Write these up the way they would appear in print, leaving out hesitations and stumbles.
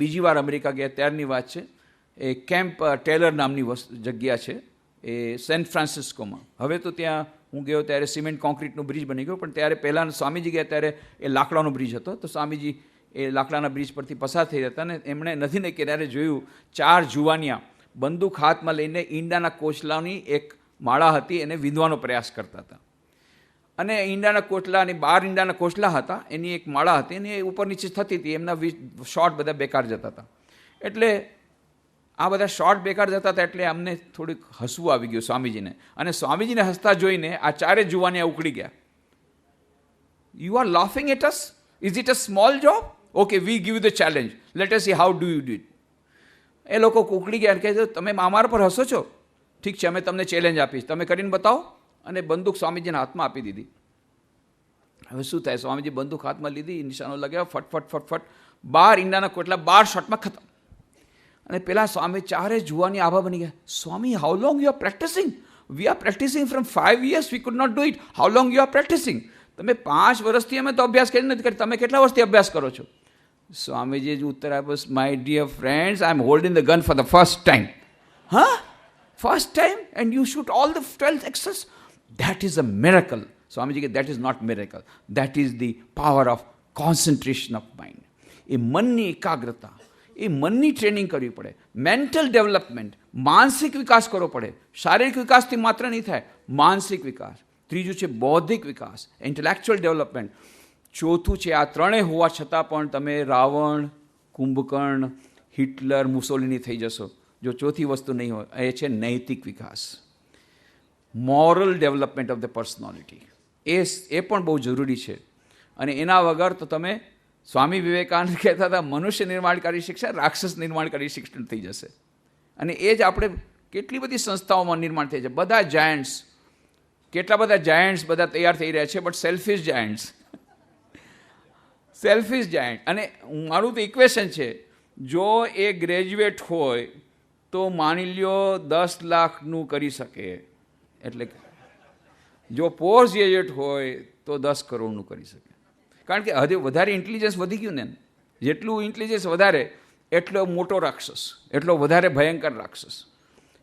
બીજી વાર અમેરિકા ગયા ત્યારની વાત છે. એ કેમ્પ ટેલર નામની જગ્યા છે, એ સેન ફ્રાન્સિસ્કોમાં. હવે તો ત્યાં હું ગયો ત્યારે સિમેન્ટ કોન્ક્રીટનો બ્રિજ બની ગયો, પણ ત્યારે પહેલાં સ્વામીજી ગયા ત્યારે એ લાકડાનો બ્રિજ હતો. તો સ્વામીજી એ લાકડાના બ્રિજ પરથી પસાર થઈ જતા ને એમણે નદીને કિનારે જોયું 4 જુવાનિયા બંદૂક હાથમાં લઈને ઈંડાના કોચલાની એક માળા હતી એને વીંધવાનો પ્રયાસ કરતા હતા. અને ઈંડાના કોટલાની 12 ઈંડાના કોટલા હતા, એની એક માળા હતી અને એ ઉપર નીચે થતી હતી. એમના શોટ બધા બેકાર જતા હતા. એટલે આ બધા શોટ બેકાર જતા હતા એટલે અમને થોડીક હસવું આવી ગયું સ્વામીજીને. અને સ્વામીજીને હસતા જોઈને આ 4 જુવાનિયા ઉકળી ગયા. You are laughing at us? Is it a small job? Okay, we give the challenge, let us see how do you do it. એ લોકો ઉકળી ગયા અને કહે તમે અમારા પર હસો છો? ઠીક છે, અમે તમને ચેલેન્જ આપીશ, તમે કરીને બતાવો. અને બંદૂક સ્વામીજીના હાથમાં આપી દીધી. હવે શું થાય? સ્વામીજી બંદૂક હાથમાં લીધી, નિશાનો લગાવ્યા, ફટફટ ફટફટ 12 ઈંડાના કોટલા 12 શોટમાં ખતમ. અને પેલા સ્વામી 4 જુવાની આભા બની ગયા. Swami, how long you are practising? We are practising from 5 years, we could not do it. How long you are practising? તમે 5 વર્ષથી અમે તો અભ્યાસ કરી નથી કરી, તમે કેટલા વર્ષથી અભ્યાસ કરો છો? સ્વામીજીએ જ ઉત્તર આપ્યો, my dear friends, I am holding the gun for the first time. હા, first time and you shoot all the 12 eggs? That is a miracle. Swamiji said, that is not miracle. That is the power of concentration of mind. એ મનની એકાગ્રતા, એ મનની training કરવી પડે. Mental development, માનસિક વિકાસ કરવો પડે. શારીરિક વિકાસથી માત્ર નહીં થાય, માનસિક વિકાસ. ત્રીજું છે બૌદ્ધિક વિકાસ, ઇન્ટેલેક્ચ્યુઅલ ડેવલપમેન્ટ. ચોથું છે આ ત્રણેય હોવા છતાં પણ તમે રાવણ, કુંભકર્ણ, હિટલર, મુસોલિની થઈ જશો જો ચોથી વસ્તુ નહીં હોય. એ છે નૈતિક વિકાસ, moral development of the personality. એ પણ બહુ જરૂરી છે. અને એના વગર તો તમે સ્વામી વિવેકાનંદ કહેતા હતા મનુષ્ય નિર્માણકારી શિક્ષણ રાક્ષસ નિર્માણકારી શિક્ષણ થઈ જશે. અને એ જ આપણે કેટલી બધી સંસ્થાઓમાં નિર્માણ થઈ છે. બધા જાયન્ટ્સ, કેટલા બધા જાયન્ટ્સ બધા તૈયાર થઈ રહ્યા છે, but selfish Giants, selfish giant. અને મારું તો ઇક્વેશન છે, જો એ ગ્રેજ્યુએટ હોય તો માની લ્યો 10 લાખનું કરી શકે, એટલે જો પોસ્ટ ગ્રેજ્યુએટ હોય તો 10 કરોડનું કરી શકે. કારણ કે હજુ વધારે ઇન્ટેલિજન્સ વધી ગયું ને, જેટલું ઇન્ટેલિજન્સ વધારે એટલો મોટો રાક્ષસ, એટલો વધારે ભયંકર રાક્ષસ.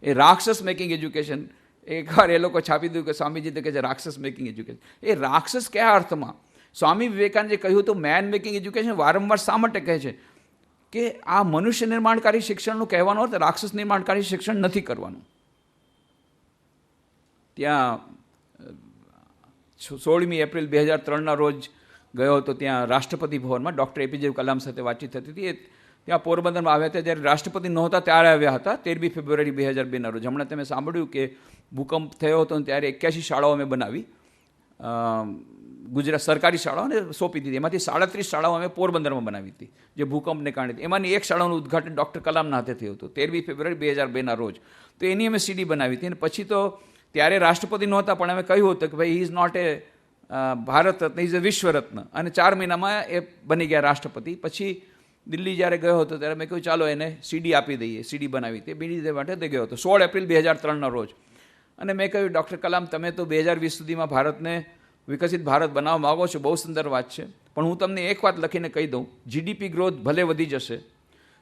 એ રાક્ષસ મેકિંગ એજ્યુકેશન એકવાર એ લોકો છાપી દીધું કે સ્વામીજી તો કહે છે રાક્ષસ મેકિંગ એજ્યુકેશન. એ રાક્ષસ કયા અર્થમાં? સ્વામી વિવેકાનંદે કહ્યું તો મેન મેકિંગ એજ્યુકેશન વારંવાર શા માટે કહે છે કે આ મનુષ્ય નિર્માણકારી શિક્ષણનું કહેવાનો અર્થ રાક્ષસ નિર્માણકારી શિક્ષણ નથી કરવાનું. ત્યાં 16મી એપ્રિલ 2003ના રોજ ગયો હતો. ત્યાં રાષ્ટ્રપતિ ભવનમાં ડૉક્ટર એપીજે કલામ સાથે વાતચીત થતી હતી. એ ત્યાં પોરબંદરમાં આવ્યા હતા, જ્યારે રાષ્ટ્રપતિ નહોતા ત્યારે આવ્યા હતા, 13મી ફેબ્રુઆરી 2002ના રોજ. હમણાં તમે સાંભળ્યું કે ભૂકંપ થયો હતો ત્યારે 81 શાળાઓ અમે બનાવી, ગુજરાત સરકારી શાળાઓને સોંપી દીધી. એમાંથી 37 શાળાઓ અમે પોરબંદરમાં બનાવી હતી જે ભૂકંપને કારણે. એમાંની એક શાળાનું ઉદ્ઘાટન ડૉક્ટર કલામના હાથે થયું હતું 13મી ફેબ્રુઆરી 2002ના રોજ. તો એની અમે સીડી બનાવી હતી. અને પછી તો ત્યારે રાષ્ટ્રપતિ નહોતા, પણ અમે કહ્યું હતું કે ભાઈ he is not A Bharat Ratna, is એ વિશ્વરત્ન. અને 4 મહિનામાં એ બની ગયા રાષ્ટ્રપતિ. પછી દિલ્હી જ્યારે ગયો હતો ત્યારે મેં કહ્યું ચાલો એને સીડી આપી દઈએ, સીડી બનાવી. તે બીજી માટે તે ગયો હતો 16 એપ્રિલ 2003ના રોજ. અને મેં કહ્યું ડૉક્ટર કલામ, તમે તો 2020 સુધીમાં ભારતને વિકસિત ભારત બનાવવા માગો છો, બહુ સુંદર વાત છે, પણ હું તમને એક વાત લખીને કહી દઉં, જીડીપી ગ્રોથ ભલે વધી જશે,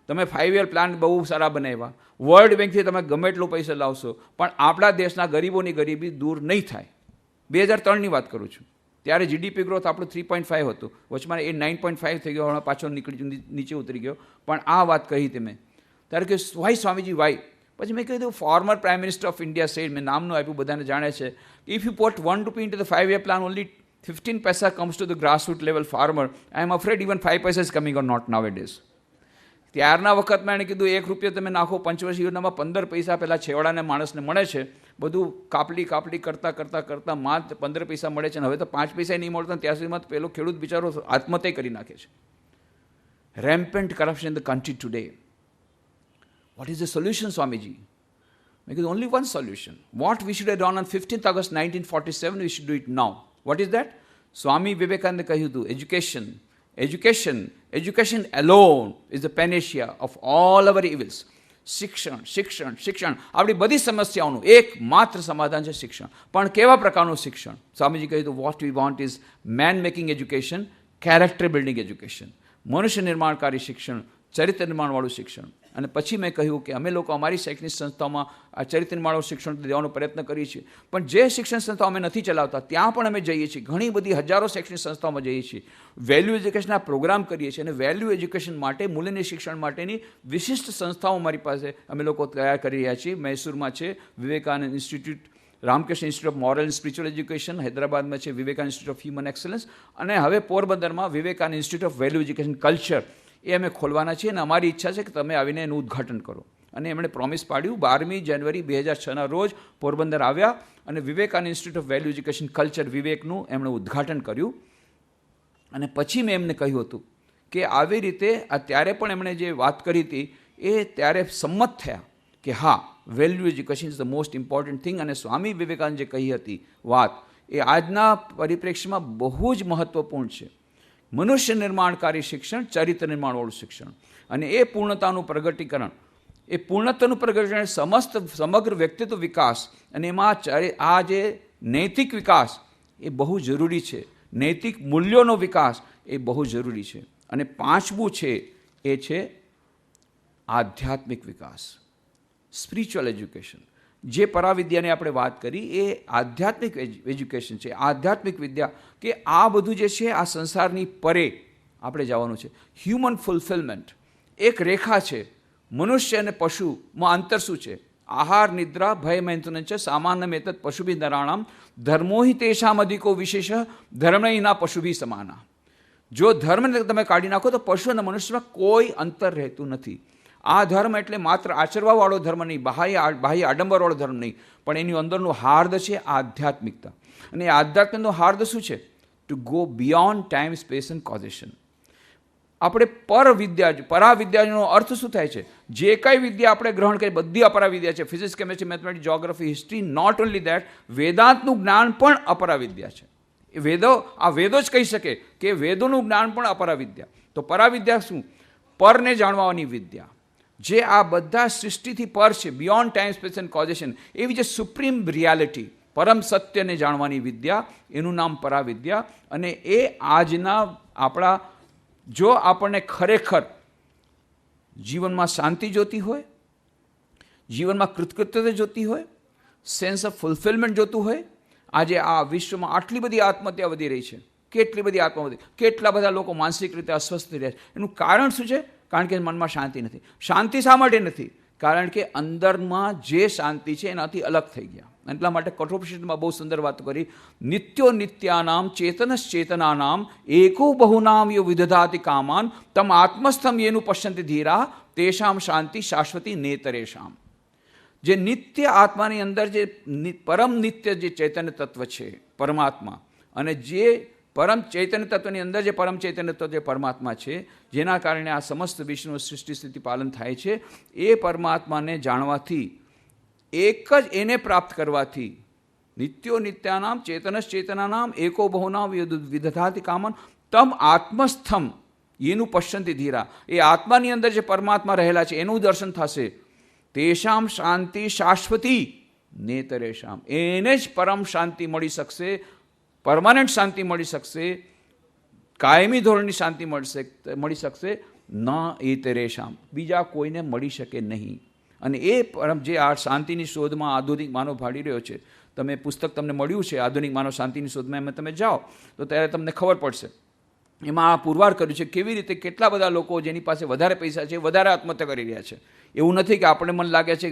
તમે 5 year પ્લાન બહુ સારા બનાવ્યા, વર્લ્ડ બેંકથી તમે ગમે એટલું પૈસા લાવશો, પણ આપણા દેશના ગરીબોની ગરીબી દૂર નહીં થાય. 2003ની વાત કરું છું. ત્યારે જીડીપી ગ્રોથ આપણું 3.5 હતું, વચમાં એ 9.5 થઈ ગયો, હમણાં પાછો નીચે ઉતરી ગયો. પણ આ વાત કહી તમે ત્યારે કે વાય સ્વામીજી વાય. પછી મેં કહ્યું former prime minister of India said, મેં નામનું આપ્યું, બધાને જાણે છે, if you put 1 rupee into the 5 year plan only 15 પૈસા comes to the grassroot level farmer. I am afraid even 5 પૈસા is coming or not nowadays. ત્યારના વખતમાં એણે કીધું 1 રૂપિયો તમે નાખો, પંચવર્ષીય યોજનામાં 15 પૈસા પહેલાં છેવાડાને માણસને મળે છે. બધું કાપડી કરતાં માત્ર 15 પૈસા મળે છે. અને હવે તો 5 પૈસા નહીં મળતા, ત્યાં સુધીમાં પેલો ખેડૂત બિચારો આત્મહત્યા કરી નાખે છે. Rampant corruption in the country today. What is the solution, Swamiji? મેં કીધું only one solution. What we should have done on 15th August 1947, we should do it now. What is that? સ્વામી વિવેકાનંદે કહ્યું હતું education alone is the panacea of all our evils. શિક્ષણ આપણી બધી સમસ્યાઓનું એકમાત્ર સમાધાન છે શિક્ષણ. પણ કેવા પ્રકારનું શિક્ષણ? સ્વામીજી કહ્યું હતું what we want is man making education, character building education. મનુષ્ય નિર્માણકારી શિક્ષણ, ચરિત્ર નિર્માણવાળું શિક્ષણ. અને પછી મેં કહ્યું કે અમે લોકો અમારી શૈક્ષણિક સંસ્થાઓમાં આ ચરિત્ર નિર્માણવાળું શિક્ષણ દેવાનો પ્રયત્ન કરીએ છીએ, પણ જે શિક્ષણ સંસ્થાઓ અમે નથી ચલાવતા ત્યાં પણ અમે જઈએ છીએ. ઘણી બધી હજારો શૈક્ષણિક સંસ્થાઓમાં જઈએ છીએ, વેલ્યુ એજ્યુકેશનના પ્રોગ્રામ કરીએ છીએ, અને વેલ્યુ એજ્યુકેશન માટે, મૂલ્યની શિક્ષણ માટેની વિશિષ્ટ સંસ્થાઓ અમારી પાસે અમે લોકો તૈયાર કરી રહ્યા છીએ. મૈસૂરમાં છે Vivekananda Institute, Ramakrishna Institute of Moral and Spiritual Education, હૈદરાબાદમાં છે Vivekananda Institute of Human Excellence, અને હવે પોરબંદરમાં Vivekananda Institute of Value Education Culture એ અમે ખોલવાના છીએ. અને અમારી ઈચ્છા છે કે તમે આવીને એનું ઉદ્ઘાટન કરો. અને એમણે પ્રોમિસ પાડ્યું. 12મી જાન્યુઆરી 2006ના રોજ પોરબંદર આવ્યા અને Vivekananda Institute of Value Education Culture વિવેકનું એમણે ઉદ્ઘાટન કર્યું. અને પછી મેં એમને કહ્યું હતું કે આવી રીતે ત્યારે પણ એમણે જે વાત કરી હતી એ ત્યારે સંમત થયા કે હા, value education is the most important thing. અને સ્વામી વિવેકાનંદ જે કહી હતી વાત એ આજના પરિપ્રેક્ષ્યમાં બહુ જ મહત્ત્વપૂર્ણ છે. મનુષ્ય નિર્માણકારી શિક્ષણ, ચરિત્ર નિર્માણવાળું શિક્ષણ, અને એ પૂર્ણતાનું પ્રગટીકરણ, એ પૂર્ણતાનું પ્રગટીકરણ સમગ્ર વ્યક્તિત્વ વિકાસ, અને એમાં આ જે નૈતિક વિકાસ એ બહુ જરૂરી છે. નૈતિક મૂલ્યોનો વિકાસ એ બહુ જરૂરી છે. અને 5મું છે એ છે આધ્યાત્મિક વિકાસ, સ્પિરિચ્યુઅલ એજ્યુકેશન. જે પરાવિદ્યાની આપણે વાત કરી એ આધ્યાત્મિક એજ્યુકેશન છે, આધ્યાત્મિક વિદ્યા, કે આ બધું જે છે આ સંસારની પરે આપણે જવાનું છે. હ્યુમન ફુલફિલમેન્ટ એક રેખા છે. મનુષ્ય અને પશુમાં અંતર શું છે? આહાર, નિદ્રા, ભય, મૈથુન છે સામાન્ય મેતત પશુભિ નરાણામ ધર્મો હિ તેષામ અધિકો વિશેષ ધર્મહીના પશુભિ સમાના. જો ધર્મને તમે કાઢી નાખો તો પશુ અને મનુષ્યમાં કોઈ અંતર રહેતું નથી. આ ધર્મ એટલે માત્ર આચરવાવાળો ધર્મ નહીં, બાહ્ય આડંબરવાળો ધર્મ નહીં, પણ એની અંદરનું હાર્દ છે આધ્યાત્મિકતા. અને એ આધ્યાત્મિકનું હાર્દ શું છે? To go beyond time, space and causation. આપણે પરાવિદ્યાનો અર્થ શું થાય છે? જે કંઈ વિદ્યા આપણે ગ્રહણ કરી બધી અપરાવિદ્યા છે. Physics, chemistry, mathematics, geography, history. Not only that, વેદાંતનું જ્ઞાન પણ અપરાવિદ્યા છે. એ વેદો જ કહી શકે કે વેદોનું જ્ઞાન પણ અપરાવિદ્યા. તો પરાવિદ્યા શું? પરને જાણવાની વિદ્યા, જે આ બધા સૃષ્ટિથી પર છે, બિયોન્ડ ટાઈમ, સ્પેસ એન્ડ કોઝેશન. એવી જે સુપ્રીમ રિયાલિટી, પરમ સત્યને જાણવાની વિદ્યા, એનું નામ પરાવિદ્યા. અને એ આજના આપણા, જો આપણને ખરેખર જીવનમાં શાંતિ જોતી હોય, જીવનમાં કૃતજ્ઞતા જોતી હોય, સેન્સ ઓફ ફુલફિલમેન્ટ જોતું હોય, આજે આ વિશ્વમાં આટલી બધી આત્મહત્યા વધી રહી છે, કેટલી બધી આત્મહત્યા, કેટલા બધા લોકો માનસિક રીતે અસ્વસ્થ રહ્યા છે. એનું કારણ શું છે? કારણ કે મનમાં શાંતિ નથી. શાંતિ શા માટે નથી? કારણ કે અંદરમાં જે શાંતિ છે એનાથી અલગ થઈ ગયા. એટલા માટે કઠોપનિષદમાં બહુ સુંદર વાત કરી. નિત્યો નિત્યાનામ ચેતનશ્ચેતનાનામ એકો બહુનામ યો વિદધાતિ કામાન તમ આત્મસ્થમ યેનું પશ્યંતિ ધીરા તેષામ શાંતિ શાશ્વતી નેતરેશામ. જે નિત્ય આત્માની અંદર જે પરમ નિત્ય જે ચૈતન્ય તત્વ છે પરમાત્મા, અને જે પરમ ચૈતન્ય તત્વની અંદર જે પરમ ચૈતન્ય તત્વ જે પરમાત્મા છે, જેના કારણે આ સમસ્ત વિશ્વનું સૃષ્ટિ સ્થિતિ પાલન થાય છે, એ પરમાત્માને જાણવાથી, એક જ એને પ્રાપ્ત કરવાથી, નિત્યો નિત્યાનામ ચેતનશ્ચેતનાનામ એકો બહુનામ વિદધાતિ કામન તમ આત્મસ્થમ એનું પશ્યંતિ ધીરા. એ આત્માની અંદર જે પરમાત્મા રહેલા છે એનું દર્શન થશે. તેષામ શાંતિ શાશ્વતી નેતરેશામ. એને જ પરમ શાંતિ મળી શકશે, પરમાનન્ટ શાંતિ મળી શકશે, કાયમી ધોરણની શાંતિ મળી શકશે. ન એતરેશામ, બીજા કોઈને મળી શકે નહીં. અને એ પરમ જે આ શાંતિની શોધમાં આધુનિક માનવ ભાડી રહ્યો છે, તમે પુસ્તક તમને મળ્યું છે આધુનિક માનવ શાંતિની શોધમાં, એમાં તમે જાઓ તો ત્યારે તમને ખબર પડશે. એમાં આ પુરવાર કર્યું છે કેવી રીતે કેટલા બધા લોકો જેની પાસે વધારે પૈસા છે વધારે આત્મહત્યા કરી રહ્યા છે. એવું નથી કે આપણે મને લાગે છે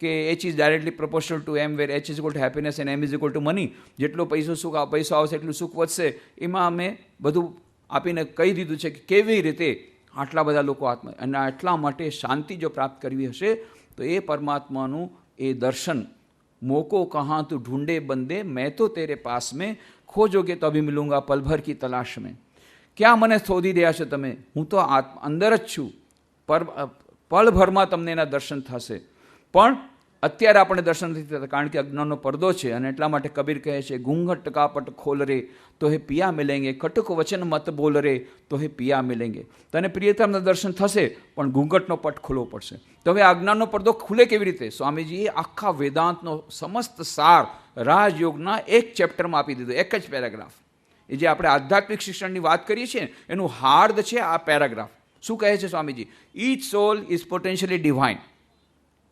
કે H is directly proportional to M, where H is equal to happiness and M is equal to money. જેટલો પૈસો આવશે એટલું સુખ વધશે. એમાં અમે બધું આપીને કહી દીધું છે કે કેવી રીતે આટલા બધા લોકો અને એટલા માટે શાંતિ જો પ્રાપ્ત કરવી હશે તો એ પરમાત્માનું એ દર્શન, મોકો કહાં તું ઢૂંઢે બંદે મેં તો તેરે પાસ મેં ખોજોગે તો અભી મિલુંગા પલભર કી તલાશ મેં. ક્યાં મને શોધી રહ્યા છો તમે? હું તો અંદર જ છું. પલભરમાં તમને એના દર્શન થશે. પણ અત્યારે આપણે દર્શન નથી થતા કારણ કે અજ્ઞાનનો પડદો છે. અને એટલા માટે કબીર કહે છે, ઘૂંઘટ કાપટ ખોલ રે તો હે પિયા મિલેંગે, કટુક વચન મત બોલ રે તો હે પિયા મિલેંગે. તને પ્રિયતમના દર્શન થશે પણ ઘૂંઘટનો પટ ખોલવો પડશે. તો હવે અજ્ઞાનનો પડદો ખુલે કેવી રીતે? સ્વામીજીએ આખા વેદાંતનો સમસ્ત સાર રાજયોગના એક ચેપ્ટરમાં આપી દીધો, એક જ પેરેગ્રાફ. એ જે આપણે આધ્યાત્મિક શિક્ષણની વાત કરીએ છીએ એનું હાર્દ છે આ પેરેગ્રાફ. શું કહે છે Swamiji? Each soul is potentially divine.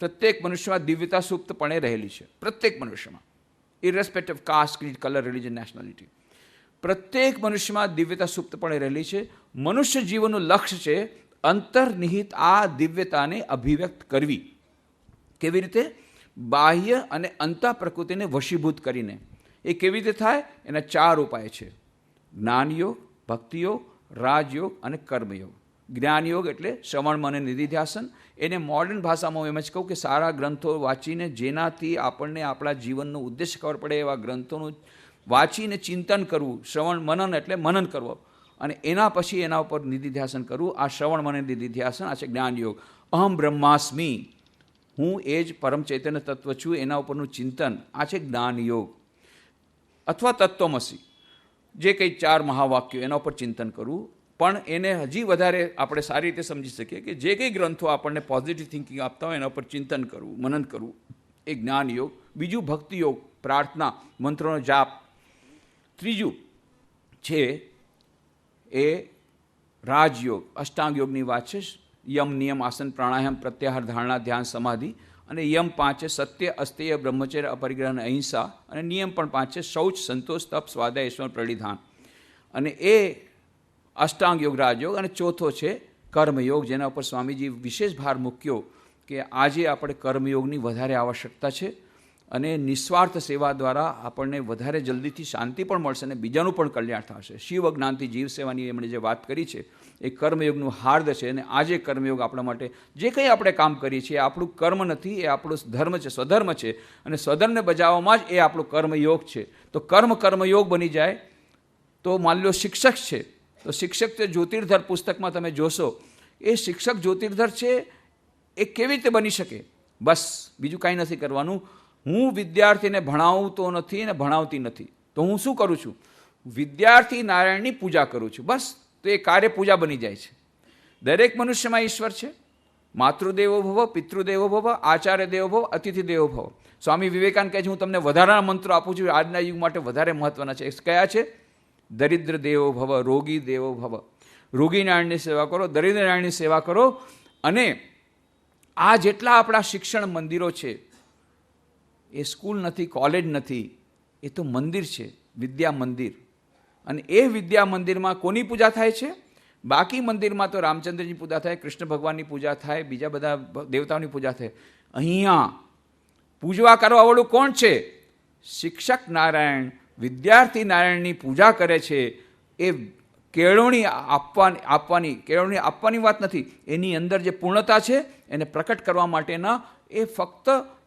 પ્રત્યેક મનુષ્યમાં દિવ્યતા સુપ્તપણે રહેલી છે, પ્રત્યેક મનુષ્યમાં, irrespective of caste, creed, colour, religion, nationality. પ્રત્યેક મનુષ્યમાં દિવ્યતા સુપ્તપણે રહેલી છે. મનુષ્ય જીવનનું લક્ષ્ય છે અંતર્નિહિત આ દિવ્યતાને અભિવ્યક્ત કરવી. કેવી રીતે? બાહ્ય અને અંતઃ પ્રકૃતિને વશીભૂત કરીને. એ કેવી રીતે થાય? એના 4 ઉપાય છે: જ્ઞાનયોગ, ભક્તિયોગ, રાજયોગ અને કર્મયોગ. જ્ઞાનયોગ એટલે શ્રવણ, મનન, નિધિધ્યાસન. એને મોડર્ન ભાષામાં હું એમ જ કહું કે સારા ગ્રંથો વાંચીને જેનાથી આપણને આપણા જીવનનો ઉદ્દેશ ખબર પડે એવા ગ્રંથોનું વાંચીને ચિંતન કરવું. શ્રવણ મનન એટલે મનન કરવો, અને એના પછી એના ઉપર નિધિધ્યાસન કરવું. આ શ્રવણ મનન નિધિધ્યાસન, આ છે જ્ઞાનયોગ. અહમ બ્રહ્માસ્મિ, હું એ જ પરમ ચૈતન્ય તત્વ છું, એના ઉપરનું ચિંતન, આ છે જ્ઞાનયોગ. અથવા તત્વમસી, જે કંઈ 4 મહાવાક્યો, એના ઉપર ચિંતન કરવું. પણ એને હજી વધારે આપણે સારી રીતે સમજી શકીએ કે જે કંઈ ગ્રંથો આપણને પોઝિટિવ થિંકિંગ આપતા હોય એના ઉપર ચિંતન કરવું, મનન કરવું, એ જ્ઞાનયોગ. બીજું ભક્તિયોગ, પ્રાર્થના, મંત્રોનો જાપ. ત્રીજું છે એ રાજયોગ, અષ્ટાંગ યોગની વાત છે. યમ, નિયમ, આસન, પ્રાણાયામ, પ્રત્યાહાર, ધારણા, ધ્યાન, સમાધિ. અને યમ 5 છે સત્ય, અસ્તેય, બ્રહ્મચર્ય, અપરિગ્રહ અને અહિંસા. અને નિયમ પણ 5 છે: શૌચ, સંતોષ, તપ, સ્વાધ્યાય, ઈશ્વર પ્રણિધાન. અને એ અષ્ટાંગ યોગ, રાજયોગ. અને ચોથો છે કર્મયોગ, જેના ઉપર સ્વામીજી વિશેષ ભાર મૂક્યો કે આજે આપણે કર્મયોગની વધારે આવશ્યકતા છે. અને નિસ્વાર્થ સેવા દ્વારા આપણને વધારે જલ્દીથી શાંતિ પણ મળશે અને બીજાનું પણ કલ્યાણ થશે. શિવ જ્ઞાનથી જીવ સેવાની એમણે જે વાત કરી છે એ કર્મયોગનું હાર્દ છે. અને આજે કર્મયોગ આપણા માટે જે કંઈ આપણે કામ કરીએ છીએ એ આપણું કર્મ નથી, એ આપણું ધર્મ છે, સ્વધર્મ છે. અને સ્વધર્મને બજાવવામાં જ એ આપણું કર્મયોગ છે. તો કર્મયોગ બની જાય. તો માની લો શિક્ષક છે, તો શિક્ષક તે જ્યોતિર્ધર પુસ્તકમાં તમે જોશો, એ શિક્ષક જ્યોતિર્ધર છે એ કેવી રીતે બની શકે? બસ બીજું કાંઈ નથી કરવાનું. હું વિદ્યાર્થીને ભણાવતો નથી અને ભણાવતી નથી, તો હું શું કરું છું? વિદ્યાર્થી નારાયણની પૂજા કરું છું. બસ, તો એ કાર્ય પૂજા બની જાય છે. દરેક મનુષ્યમાં ઈશ્વર છે. માતૃદેવો ભવ, પિતૃદેવો ભવ, આચાર્ય દેવો ભવ, અતિથિ દેવો ભવ. સ્વામી વિવેકાનંદ કહે છે હું તમને વધારાના મંત્રો આપું છું, આજના યુગ માટે વધારે મહત્વના છે. કયા છે? દરિદ્ર દેવો ભવ, રોગી દેવો ભવ. રોગી નારાયણની સેવા કરો, દરિદ્ર નારાયણની સેવા કરો. અને આ જેટલા આપણા શિક્ષણ મંદિરો છે, એ સ્કૂલ નથી, કોલેજ નથી, એ તો મંદિર છે, વિદ્યા મંદિર. અને એ વિદ્યા મંદિરમાં કોની પૂજા થાય છે? બાકી મંદિરમાં તો રામચંદ્રજીની પૂજા થાય, કૃષ્ણ ભગવાનની પૂજા થાય, બીજા બધા દેવતાઓની પૂજા થાય. અહીંયા પૂજવા કરવાવાળું કોણ છે? શિક્ષક નારાયણ વિદ્યાર્થી નારાયણની પૂજા કરે છે. એ કેળવણી આપવાની વાત નથી, એની અંદર જે પૂર્ણતા છે એને પ્રકટ કરવા માટેના એ ફક્ત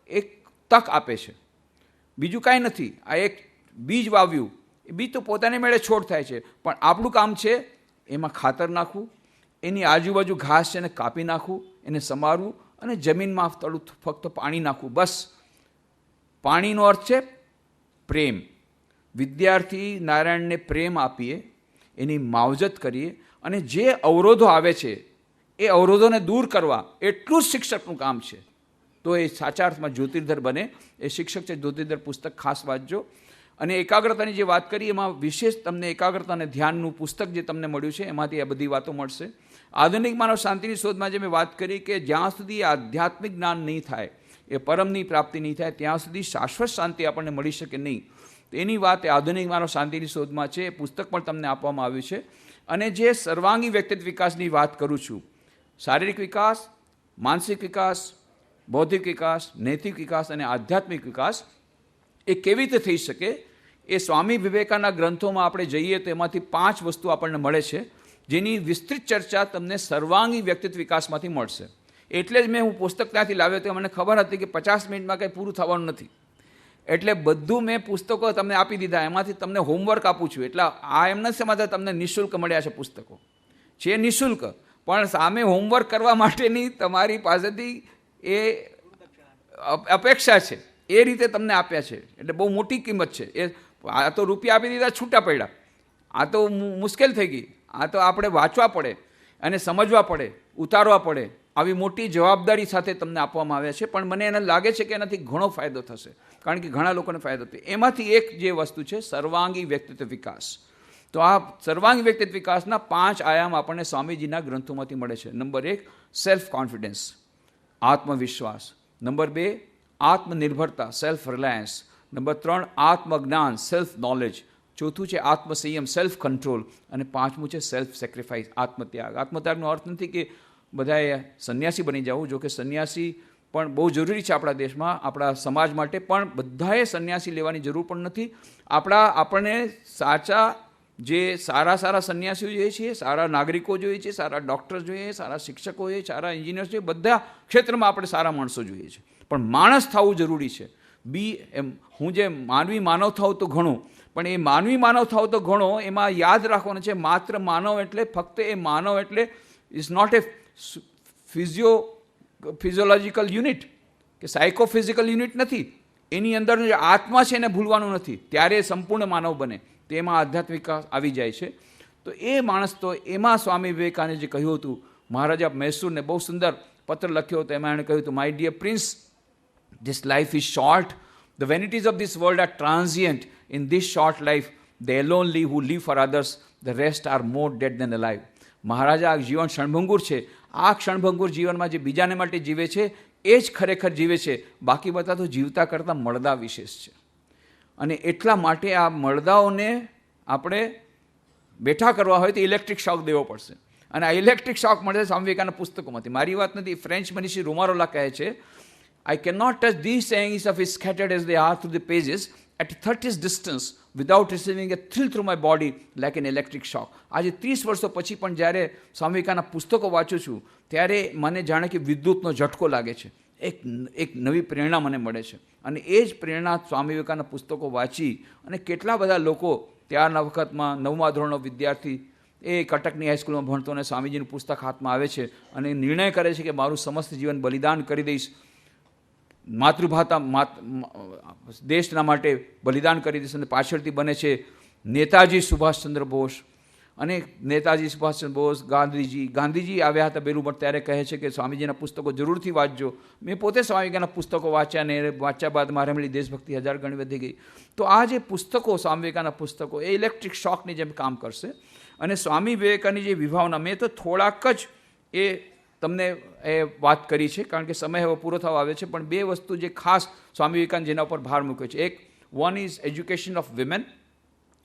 એક તક આપે છે, બીજું કાંઈ નથી. આ એક બીજ વાવ્યું, એ બીજ તો પોતાની મેળે છોડ થાય છે, પણ આપણું કામ છે એમાં ખાતર નાખવું, એની આજુબાજુ ઘાસ છે એને કાપી નાખવું, એને સમારવું અને જમીનમાં ફક્ત પાણી નાખવું. બસ, પાણીનો અર્થ છે પ્રેમ. વિદ્યાર્થી નારાયણને પ્રેમ આપીએ, એની માવજત કરીએ, અને જે અવરોધો આવે છે એ અવરોધોને દૂર કરવા એટલું જ શિક્ષકનું કામ છે. તો એ સાચા અર્થમાં જ્યોતિર્ધર બને. એ શિક્ષક છે જ્યોતિર્ધર પુસ્તક ખાસ વાંચજો. અને એકાગ્રતાની જે વાત કરી એમાં વિશેષ તમને એકાગ્રતા અને ધ્યાનનું પુસ્તક જે તમને મળ્યું છે એમાંથી આ બધી વાતો મળશે. આધુનિક માનવ શાંતિની શોધમાં જે મેં વાત કરી કે જ્યાં સુધી આધ્યાત્મિક જ્ઞાન નહીં થાય, એ પરમની પ્રાપ્તિ નહીં થાય, ત્યાં સુધી શાશ્વત શાંતિ આપણને મળી શકે નહીં. એની વાત એ આધુનિક માનવ શાંતિની શોધમાં છે. એ પુસ્તક પણ તમને આપવામાં આવ્યું છે. અને જે સર્વાંગી વ્યક્તિત્વ વિકાસની વાત કરું છું, શારીરિક વિકાસ, માનસિક વિકાસ, બૌદ્ધિક વિકાસ, નૈતિક વિકાસ અને આધ્યાત્મિક વિકાસ, એ કેવી રીતે થઈ શકે? એ સ્વામી વિવેકાનંદના ગ્રંથોમાં આપણે જઈએ તો એમાંથી 5 વસ્તુ આપણને મળે છે, જેની વિસ્તૃત ચર્ચા તમને સર્વાંગી વ્યક્તિત્વ વિકાસમાંથી મળશે. એટલે જ હું પુસ્તક ત્યાંથી લાવ્યો તો મને ખબર હતી કે 50 મિનિટમાં કંઈ પૂરું થવાનું નથી. એટલે બધું મેં પુસ્તકો તમને આપી દીધા, એમાંથી તમને હોમવર્ક આપું છું. એટલે આ એમ નથી સમજતા તમને નિઃશુલ્ક મળ્યા છે પુસ્તકો, છે નિઃશુલ્ક, પણ સામે હોમવર્ક કરવા માટેની તમારી પાસેથી એ અપેક્ષા છે, એ રીતે તમને આપ્યા છે. એટલે બહુ મોટી કિંમત છે. એ આ તો રૂપિયા આપી દીધા, છૂટા પડ્યા. આ તો મુશ્કેલ થઈ ગઈ. આ તો આપણે વાંચવા પડે અને સમજવા પડે, ઉતારવા પડે. આવી મોટી જવાબદારી સાથે તમને આપવામાં આવ્યા છે. પણ મને એને લાગે છે કે એનાથી ઘણો ફાયદો થશે, કારણ કે ઘણા લોકોને ફાયદો થશે. એમાંથી એક જે વસ્તુ છે સર્વાંગી વ્યક્તિત્વ વિકાસ. તો આ સર્વાંગી વ્યક્તિત્વ વિકાસના 5 આયામ આપણને સ્વામીજીના ગ્રંથોમાંથી મળે છે. નંબર 1 સેલ્ફ કોન્ફિડન્સ, આત્મવિશ્વાસ. નંબર 2 આત્મનિર્ભરતા, સેલ્ફ રિલાયન્સ. નંબર 3 આત્મજ્ઞાન, સેલ્ફ નોલેજ. ચોથું છે આત્મસંયમ, સેલ્ફ કંટ્રોલ. અને 5મું છે સેલ્ફ સેક્રિફાઈસ, આત્મત્યાગ. આત્મત્યાગનો અર્થ નથી કે બધાએ સંન્યાસી બની જવું, જો કે સંન્યાસી પણ બહુ જરૂરી છે આપણા દેશમાં, આપણા સમાજ માટે, પણ બધાએ સંન્યાસી લેવાની જરૂર પણ નથી. આપણને સાચા જે સારા સંન્યાસીઓ જોઈએ છીએ, સારા નાગરિકો જોઈએ છે, સારા ડૉક્ટર જોઈએ, સારા શિક્ષકો જોઈએ, સારા એન્જિનિયર્સ જોઈએ, બધા ક્ષેત્રમાં આપણે સારા માણસો જોઈએ છે. પણ માણસ થવું જરૂરી છે. હું જે માનવી માનવ થાવ તો ઘણું, પણ એ માનવી માનવ થાવ તો ઘણો, એમાં યાદ રાખવાનું છે માત્ર માનવ એટલે ફક્ત એ માનવ એટલે is not a physiological unit કે સાયકોફિઝિકલ યુનિટ નથી. એની અંદરનો જે આત્મા છે એને ભૂલવાનું નથી, ત્યારે સંપૂર્ણ માનવ બને. તેમાં આધ્યાત્મિક આવી જાય છે. તો એ માણસ, તો એમાં સ્વામી વિવેકાનંદે જે કહ્યું હતું, મહારાજા મૈસૂરને બહુ સુંદર પત્ર લખ્યો હતો, એમાં એણે કહ્યું હતું, my dear prince, this life is short. The vanities of this world are transient. In this short life, they alone live who live for others. The rest are more dead than alive. મહારાજા, આ જીવન ક્ષણભંગુર છે. આ ક્ષણભંગુર જીવનમાં જે બીજાને માટે જીવે છે એ જ ખરેખર જીવે છે. બાકી બધા તો જીવતા કરતાં મળદા વિશેષ છે. અને એટલા માટે આ મળદાઓને આપણે બેઠા કરવા હોય તો ઇલેક્ટ્રિક શોક દેવો પડશે. અને આ ઇલેક્ટ્રિક શોક મળે સ્વામી વિવેકાનંદના પુસ્તકોમાંથી. મારી વાત નથી. ફ્રેન્ચ મનીષી રોમારોલા કહે છે, I cannot touch these sayings of his scattered as they are through the pages at 30's distance without receiving a thrill through my body like an electric shock. આજે 30 વર્ષો પછી પણ જ્યારે સ્વામી વિવેકાનંદના પુસ્તકો વાંચું છું ત્યારે મને જાણે કે વિદ્યુતનો ઝટકો લાગે છે. એક નવી પ્રેરણા મને મળે છે. અને એ જ પ્રેરણા સ્વામી વિવેકાનંદના પુસ્તકો વાંચી અને કેટલા બધા લોકો ત્યારના વખતમાં 9મા ધોરણનો વિદ્યાર્થી એ કટકની હાઈસ્કૂલમાં ભણતો અને સ્વામીજીનું પુસ્તક હાથમાં આવે છે અને નિર્ણય કરે છે કે મારું સમસ્ત જીવન બલિદાન કરી દઈશ, માતૃભાષા દેશના માટે બલિદાન કરી દઈશ. અને પાછળથી બને છે નેતાજી સુભાષચંદ્ર બોઝ. અને નેતાજી સુભાષચંદ્ર બોઝ, ગાંધીજી આવ્યા હતા બેલું મઠ, ત્યારે કહે છે કે સ્વામીજીના પુસ્તકો જરૂરથી વાંચજો. મેં પોતે સ્વામી વિવેકાનંદના પુસ્તકો વાંચ્યા, અને વાંચ્યા બાદ મારે મળેલી દેશભક્તિ 1000 ગણી વધી ગઈ. તો આ જે પુસ્તકો, સ્વામી વિવેકાનંદના પુસ્તકો, એ ઇલેક્ટ્રિક શોકની જેમ કામ કરશે. અને સ્વામી વિવેકાનંદની જે વિભાવના, મેં તો થોડાક જ એ તમને એ વાત કરી છે, કારણ કે સમય હવે પૂરો થવા આવે છે. પણ 2 વસ્તુ જે ખાસ સ્વામી વિવેકાનંદ જેના ઉપર ભાર મૂક્યો છે, એક one is education of women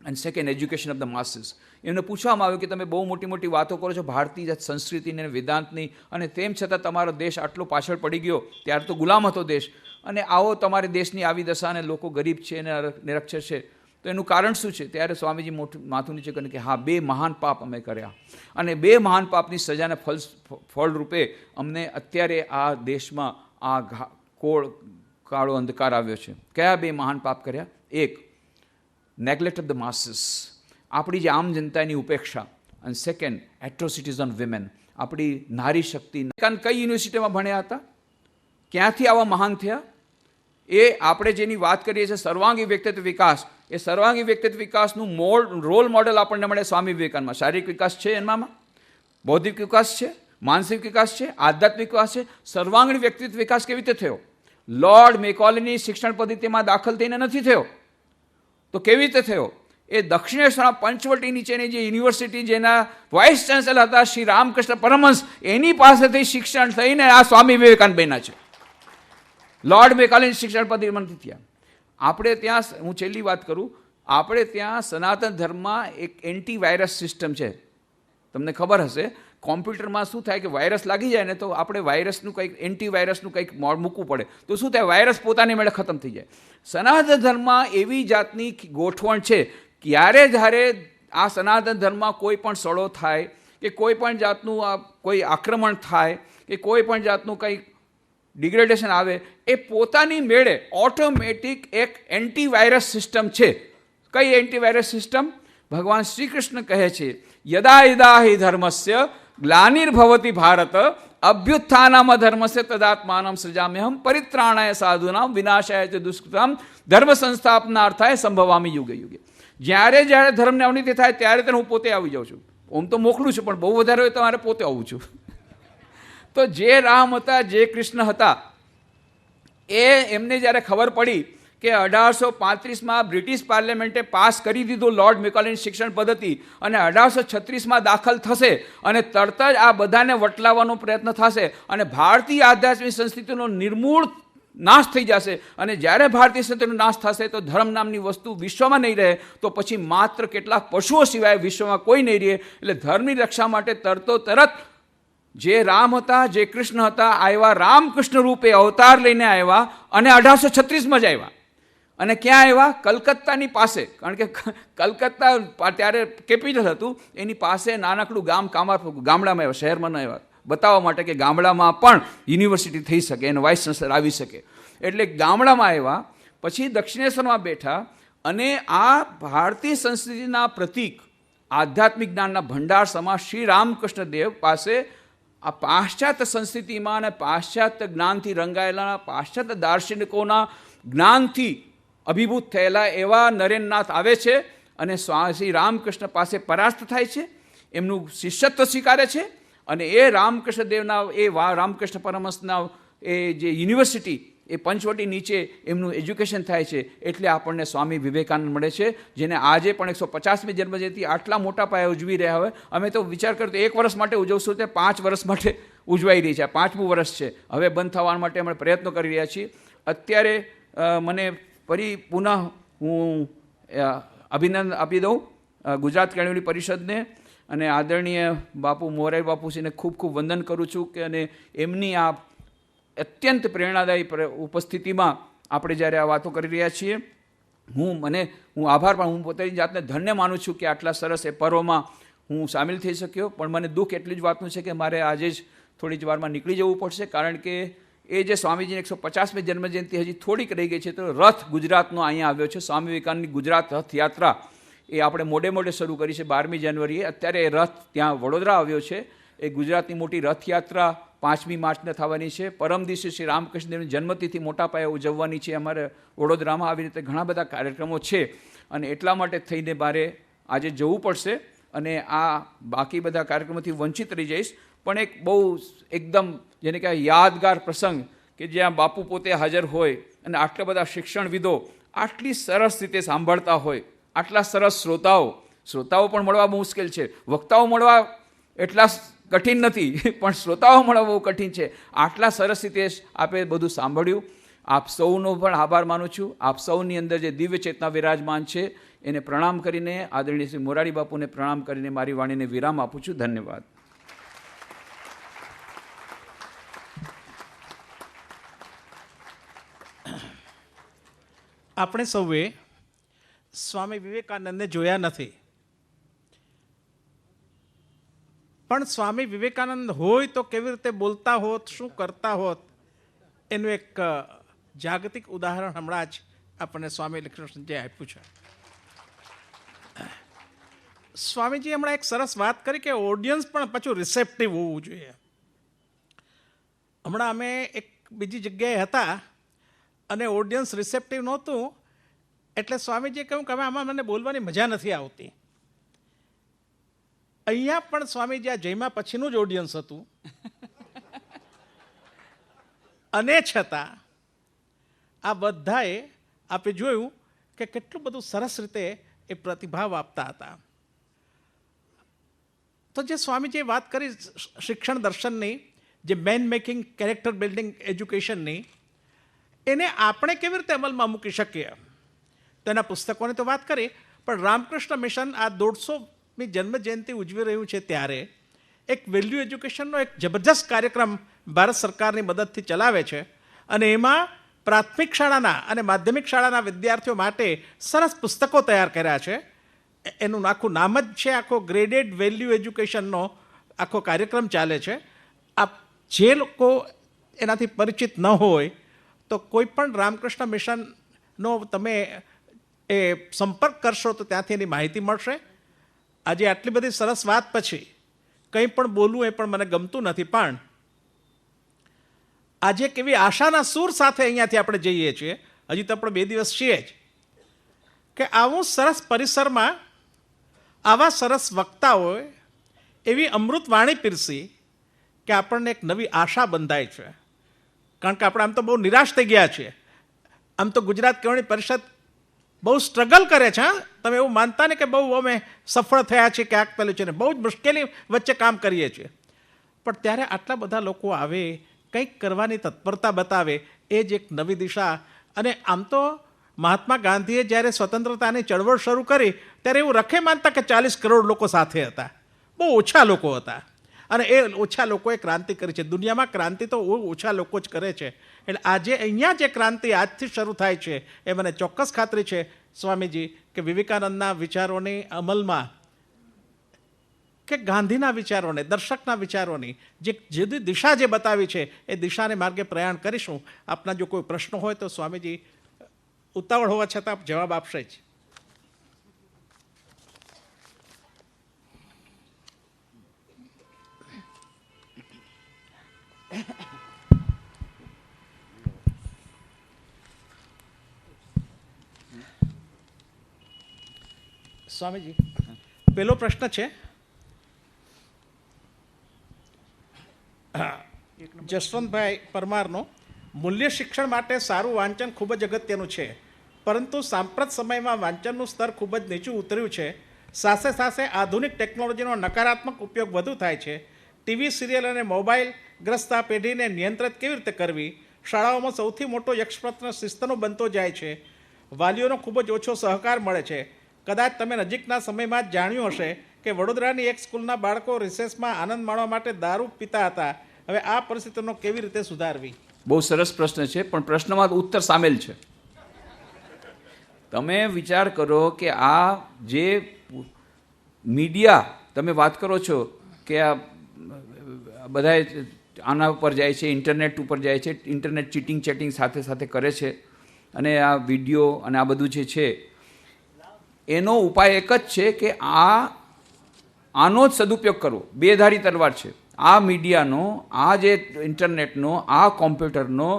and second education of the masses. એમને પૂછવામાં આવ્યું કે તમે બહુ મોટી વાતો કરો છો ભારતીય સંસ્કૃતિની અને વેદાંતની, અને તેમ છતાં તમારો દેશ આટલો પાછળ પડી ગયો. ત્યારે તો ગુલામ હતો દેશ, અને આવો તમારે દેશની આવી દશા, અને લોકો ગરીબ છે અને નિરક્ષર છે, તો એનું કારણ શું છે? ત્યારે સ્વામીજી માથું નીચે કર્યું કે હા, 2 મહાન પાપ અમે કર્યા, અને 2 મહાન પાપની સજાને ફળ રૂપે અમને અત્યારે આ દેશમાં આ કાળો અંધકાર આવ્યો છે. કયા 2 મહાન પાપ કર્યા? એક, નેગ્લેક્ટ ઓફ ધ માસીસ, આપણી જે આમ જનતાની ઉપેક્ષા. અને સેકન્ડ, એટ્રોસિટીઝ ઓન વિમેન, આપણી નારી શક્તિ. કઈ યુનિવર્સિટીમાં ભણ્યા હતા? ક્યાંથી આવા મહાન થયા? એ આપણે જેની વાત કરીએ છીએ સર્વાંગી વ્યક્તિત્વ વિકાસ, એ સર્વાંગી વ્યક્તિત્વ વિકાસનું રોલ મોડેલ આપણને મળે સ્વામી વિવેકાનંદમાં. શારીરિક વિકાસ છે એમાં, બૌદ્ધિક વિકાસ છે, માનસિક વિકાસ છે, આધ્યાત્મિક વિકાસ છે. સર્વાંગી વ્યક્તિત્વ વિકાસ કેવી રીતે થયો? લોર્ડ મેકોલેની શિક્ષણ પદ્ધતિમાં દાખલ થઈને નથી થયો. તો કેવી રીતે થયો? એ દક્ષિણેશ્વર પંચવટી નીચેની જે યુનિવર્સિટી, જેના વાઇસ ચાન્સેલર હતા શ્રી રામકૃષ્ણ પરમહંસ, એની પાસેથી શિક્ષણ થઈને આ સ્વામી વિવેકાનંદ બન્યા છે. લોર્ડ મેકોલેની શિક્ષણ પદ્ધતિમાંથી થયા. આપણે ત્યાં, હું છેલ્લી વાત કરું, આપણે ત્યાં સનાતન ધર્મમાં એક એન્ટીવાયરસ સિસ્ટમ છે. તમને ખબર હશે, કોમ્પ્યુટરમાં શું થાય કે વાયરસ લાગી જાય ને, તો આપણે વાયરસનું કંઈક, એન્ટીવાયરસનું કંઈક મૂકવું પડે, તો શું થાય? વાયરસ પોતાની મેળે ખતમ થઈ જાય. સનાતન ધર્મમાં એવી જાતની ગોઠવણ છે, જ્યારે આ સનાતન ધર્મમાં કોઈ પણ સડો થાય, કે કોઈ પણ જાતનું કોઈ આક્રમણ થાય, કે કોઈ પણ જાતનું કંઈક ડિગ્રેડેશન આવે, એ પોતાની મેળે ઓટોમેટિક એક એન્ટીવાયરસ સિસ્ટમ છે. કઈ એન્ટીવાયરસ સિસ્ટમ? ભગવાન શ્રી કૃષ્ણ કહે છે, યદા યદા હિ ધર્મસ્ય ગ્લાનિર્ભવતિ ભારત અભ્યુત્થાનમ ધર્મસ્ય તદાત્માનમ સૃજામ્યહમ પરિત્રાણાય સાધુનામ વિનાશાય ચ દુષ્કૃતમ ધર્મ સંસ્થાપનાર્થાય સંભવામી યુગે યુગે. જ્યારે ધર્મને અવનતિ થાય ત્યારે હું પોતે આવી જાઉં છું. ઓમ તો મોકલું છું, પણ બહુ વધારે હોય તો મારે પોતે આવું છું. તો જે રામ હતા, જે કૃષ્ણ હતા, એમને જ્યારે ખબર પડી કે 1835માં બ્રિટિશ પાર્લામેન્ટે પાસ કરી દીધું લોર્ડ મેકોલેની શિક્ષણ પદ્ધતિ અને 1836માં દાખલ થશે અને તરત જ આ બધાને વટલાવવાનો પ્રયત્ન થશે અને ભારતીય આધ્યાત્મિક સંસ્કૃતિનો નિર્મૂળ નાશ થઈ જશે અને જ્યારે ભારતીય સંસ્કૃતિનો નાશ થશે તો ધર્મ નામની વસ્તુ વિશ્વમાં નહીં રહે, તો પછી માત્ર કેટલાક પશુઓ સિવાય વિશ્વમાં કોઈ નહીં રહે. એટલે ધર્મની રક્ષા માટે તરત જે રામ હતા, જે કૃષ્ણ હતા, આવ્યા રામકૃષ્ણ રૂપે અવતાર લઈને આવ્યા અને 1836માં જ આવ્યા. અને ક્યાં આવ્યા? કલકત્તાની પાસે, કારણ કે કલકત્તા ત્યારે કેપિટલ હતું, એની પાસે નાનકડું ગામ કામારપુર, ગામડામાં આવ્યા, શહેરમાં ન આવ્યા, બતાવવા માટે કે ગામડામાં પણ યુનિવર્સિટી થઈ શકે અને વાઇસ ચાન્સલર આવી શકે. એટલે ગામડામાં આવ્યા, પછી દક્ષિણેશ્વરમાં બેઠા અને આ ભારતીય સંસ્કૃતિના પ્રતીક આધ્યાત્મિક જ્ઞાનના ભંડાર સમા શ્રી રામકૃષ્ણ દેવ પાસે આ પાશ્ચાત્ય સંસ્કૃતિમાં અને પાશ્ચાત્ય જ્ઞાનથી રંગાયેલા પાશ્ચાત્ય દાર્શનિકોના જ્ઞાનથી અભિભૂત થયેલા એવા નરેન્દ્રનાથ આવે છે અને શ્રી રામકૃષ્ણ પાસે પરાસ્ત થાય છે, એમનું શિષ્યત્વ સ્વીકારે છે અને એ રામકૃષ્ણ દેવના રામકૃષ્ણ પરમહંસના એ જે યુનિવર્સિટી એ પંચવટી નીચે એમનું એજ્યુકેશન થાય છે. એટલે આપણને સ્વામી વિવેકાનંદ મળે છે, જેને આજે પણ 150મી જન્મજયંતિ આટલા મોટા પાયે ઉજવી રહ્યા હોય. અમે તો વિચાર કર્યો તો 1 વર્ષ માટે ઉજવશું, તે 5 વર્ષ માટે ઉજવાઈ રહી છે. 5મું વર્ષ છે, હવે બંધ થવા માટે અમે પ્રયત્નો કરી રહ્યા છીએ. અત્યારે મને ફરી પુનઃ હું અભિનંદન આપી દઉં ગુજરાત કેળવણી પરિષદને અને આદરણીય બાપુ મોરારી બાપુશ્રીને ખૂબ ખૂબ વંદન કરું છું કે અને એમની આ અત્યંત પ્રેરણાદાયી ઉપસ્થિતિમાં આપણે જ્યારે આ વાતો કરી રહ્યા છીએ, હું આભાર પણ હું પોતાની જાતને ધન્ય માનું છું કે આટલા સરસ એ પર્વમાં હું સામેલ થઈ શક્યો. પણ મને દુઃખ એટલું જ વાતનું છે કે મારે આજે જ થોડી જ વારમાં નીકળી જવું પડશે, કારણ કે એ જે સ્વામીજીની 150મી જન્મજયંતિ હજી થોડીક રહી ગઈ છે, તો રથ ગુજરાતનો અહીંયા આવ્યો છે. સ્વામી વિવેકાનંદની ગુજરાત રથયાત્રા એ આપણે મોડે શરૂ કરી છે 12મી જાન્યુઆરીએ. અત્યારે એ રથ ત્યાં વડોદરા આવ્યો છે. એ ગુજરાતની મોટી રથયાત્રા 5મી માર્ચને થવાની છે. પરમ દિવસે શ્રી રામકૃષ્ણદેવની જન્મતિથિ મોટા પાયે ઉજવવાની છે અમારે વડોદરામાં. આવી રીતે ઘણા બધા કાર્યક્રમો છે અને એટલા માટે થઈને મારે આજે જવું પડશે અને આ બાકી બધા કાર્યક્રમોથી વંચિત રહી જઈશ. પણ એક બહુ એકદમ જેને કહેવાય યાદગાર પ્રસંગ કે જ્યાં બાપુ પોતે હાજર હોય અને આટલા બધા શિક્ષણવિદો આટલી સરસ રીતે સાંભળતા હોય, આટલા સરસ શ્રોતાઓ પણ મળવા બહુ મુશ્કેલ છે, વક્તાઓ મળવા એટલા કઠિન નથી, પણ શ્રોતાઓ મળવા બહુ કઠિન છે. આટલા સરસ રીતે આપે બધું સાંભળ્યું. આપ સૌનો પણ આભાર માનું છું. આપ સૌની અંદર જે દિવ્ય ચેતના વિરાજમાન છે એને પ્રણામ કરીને, આદરણીય શ્રી મોરારી બાપુને પ્રણામ કરીને મારી વાણીને વિરામ આપું છું. ધન્યવાદ. આપણે સૌએ સ્વામી વિવેકાનંદને જોયા નથી, પણ સ્વામી વિવેકાનંદ હોય તો કેવી રીતે બોલતા હોત, શું કરતા હોત, એનું એક જાગતિક ઉદાહરણ હમણાં જ આપણને સ્વામી લક્ષ્મણજી આપ્યું છે. સ્વામીજી હમણાં એક સરસ વાત કરી કે ઓડિયન્સ પણ પાછું રિસેપ્ટિવ હોવું જોઈએ. હમણાં અમે એક બીજી જગ્યાએ હતા અને ઓડિયન્સ રિસેપ્ટિવ નહોતું, એટલે સ્વામીજીએ કહ્યું કે આમાં મને બોલવાની મજા નથી આવતી. અહીંયા પણ સ્વામીજી આ જયમાં પછીનું જ ઓડિયન્સ હતું અને છતાં આ બધાએ આપણે જોયું કે કેટલું બધું સરસ રીતે એ પ્રતિભાવ આપતા હતા. તો જે સ્વામીજીએ વાત કરી શિક્ષણ દર્શનની, જે મેન મેકિંગ કેરેક્ટર બિલ્ડિંગ એજ્યુકેશનની, એને આપણે કેવી રીતે અમલમાં મૂકી શકીએ, તેના પુસ્તકોની તો વાત કરી, પણ રામકૃષ્ણ મિશન આ 150મી જન્મજયંતિ ઉજવી રહ્યું છે ત્યારે એક વેલ્યુ એજ્યુકેશનનો એક જબરજસ્ત કાર્યક્રમ ભારત સરકારની મદદથી ચલાવે છે અને એમાં પ્રાથમિક શાળાના અને માધ્યમિક શાળાના વિદ્યાર્થીઓ માટે સરસ પુસ્તકો તૈયાર કર્યા છે. એનું આખું નામ જ છે, આખો ગ્રેડેડ વેલ્યુ એજ્યુકેશનનો આખો કાર્યક્રમ ચાલે છે. આ જે લોકો એનાથી પરિચિત ન હોય તો કોઈ પણ રામકૃષ્ણ મિશનનો તમે એ સંપર્ક કરશો તો ત્યાંથી એની માહિતી મળશે. આજે આટલી બધી સરસ વાત પછી કંઈ પણ બોલવું એ પણ મને ગમતું નથી, પણ આજે કેવી આશાના સૂર સાથે અહીંયાથી આપણે જઈએ છીએ, હજી તો આપણે 2 દિવસ છીએ જ, કે આવું સરસ પરિસરમાં આવા સરસ વક્તાઓએ એવી અમૃતવાણી પીરસી કે આપણને એક નવી આશા બંધાય છે. કારણ કે આપણે આમ તો બહુ નિરાશ થઈ ગયા છીએ આમ તો ગુજરાત કેળવણી પરિષદ બહુ સ્ટ્રગલ કરે છે. હા, તમે એવું માનતા ને કે બહુ અમે સફળ થયા છીએ ક્યાંક પેલું છે ને, બહુ જ મુશ્કેલી વચ્ચે કામ કરીએ છીએ. પણ ત્યારે આટલા બધા લોકો આવે, કંઈક કરવાની તત્પરતા બતાવે, એ જ એક નવી દિશા. અને આમ તો મહાત્મા ગાંધીએ જ્યારે સ્વતંત્રતાની ચળવળ શરૂ કરી ત્યારે એવું રખે માનતા કે 40 કરોડ લોકો સાથે હતા. બહુ ઓછા લોકો હતા અને એ ઓછા લોકોએ ક્રાંતિ કરી છે. દુનિયામાં ક્રાંતિ તો ઓછા લોકો જ કરે છે. એટલે આજે અહીંયા જે ક્રાંતિ આજથી શરૂ થાય છે એ મને ચોક્કસ ખાતરી છે સ્વામીજી કે વિવેકાનંદના વિચારોની અમલમાં કે ગાંધીના વિચારોને, દર્શકના વિચારોની જે જુદી દિશા જે બતાવી છે એ દિશાને માર્ગે પ્રયાણ કરીશું. આપના જો કોઈ પ્રશ્નો હોય તો સ્વામીજી ઉતાવળ હોવા છતાં આપ જવાબ આપશે જ. સ્વામીજી, પહેલો પ્રશ્ન છે જસવંતભાઈ પરમારનો. મૂલ્ય શિક્ષણ માટે સારું વાંચન ખૂબ જ અગત્યનું છે, પરંતુ સાંપ્રત સમયમાં વાંચનનું સ્તર ખૂબ જ નીચું ઉતર્યું છે. સાથે સાથે આધુનિક ટેકનોલોજીનો નકારાત્મક ઉપયોગ વધુ થાય છે. ટીવી સિરિયલ અને મોબાઈલ ગ્રસ્ત આ પેઢીને નિયંત્રિત કેવી રીતે કરવી? શાળાઓમાં સૌથી મોટો યક્ષપ્રશ્ન શિસ્તનો બનતો જાય છે. વાલીઓનો ખૂબ જ ઓછો સહકાર મળે છે. કદાચ તમે નજીકના સમયમાં જ જાણ્યું હશે કે વડોદરાની એક સ્કૂલના બાળકો રિસેસમાં આનંદ માણવા માટે દારૂ પીતા હતા. હવે આ પરિસ્થિતિનો કેવી રીતે સુધારવી? બહુ સરસ પ્રશ્ન છે, પણ પ્રશ્નમાં ઉત્તર સામેલ છે. તમે વિચાર કરો કે આ જે મીડિયા તમે વાત કરો છો કે આ બધા આના ઉપર જાય છે, ઇન્ટરનેટ ઉપર જાય છે, ઇન્ટરનેટ ચીટિંગ ચેટિંગ સાથે સાથે કરે છે, અને આ વિડીયો અને આ બધું જે છે એનો ઉપાય એક જ છે કે આનો જ સદુપયોગ કરવો. બેધારી તલવાર છે. આ મીડિયાનો, આ જે ઇન્ટરનેટનો, આ કોમ્પ્યુટરનો,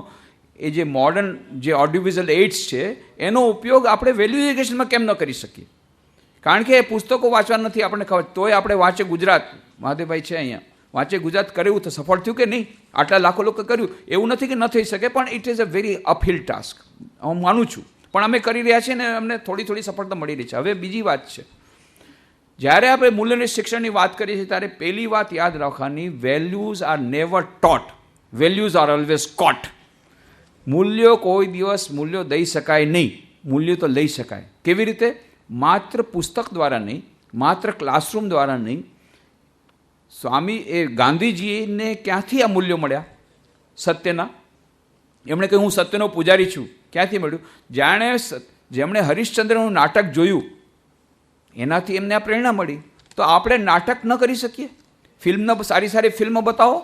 એ જે મોડર્ન જે ઓડિયોવિઝ્યુઅલ એઇડ્સ છે એનો ઉપયોગ આપણે વેલ્યુ એજ્યુકેશનમાં કેમ ન કરી શકીએ? કારણ કે એ પુસ્તકો વાંચવા નથી આપણને ખબર, તોય આપણે વાંચે ગુજરાત, મહાદેવભાઈ છે અહીંયા, વાંચે ગુજરાત કર્યું તો સફળ થયું કે નહીં? આટલા લાખો લોકો કર્યું, એવું નથી કે ન થઈ શકે, પણ it is a very uphill task, હું માનું છું. પણ અમે કરી રહ્યા છીએ ને અમને થોડી થોડી સફળતા મળી રહી છે. હવે બીજી વાત છે, જ્યારે આપણે મૂલ્યનિષ્ઠ શિક્ષણની વાત કરીએ છીએ ત્યારે પહેલી વાત યાદ રાખવાની, values are never taught, values are always caught. મૂલ્યો કોઈ દિવસ મૂલ્યો દઈ શકાય નહીં, મૂલ્યો તો લઈ શકાય. કેવી રીતે? માત્ર પુસ્તક દ્વારા નહીં, માત્ર ક્લાસરૂમ દ્વારા નહીં. ગાંધીજીને ક્યાંથી આ મૂલ્યો મળ્યા? સત્યના. એમણે કહ્યું હું સત્યનો પૂજારી છું. ક્યાંથી મળ્યું? જેમણે હરિશ્ચંદ્રનું નાટક જોયું એનાથી એમને આ પ્રેરણા મળી. તો આપણે નાટક ન કરી શકીએ? સારી સારી ફિલ્મો બતાવો,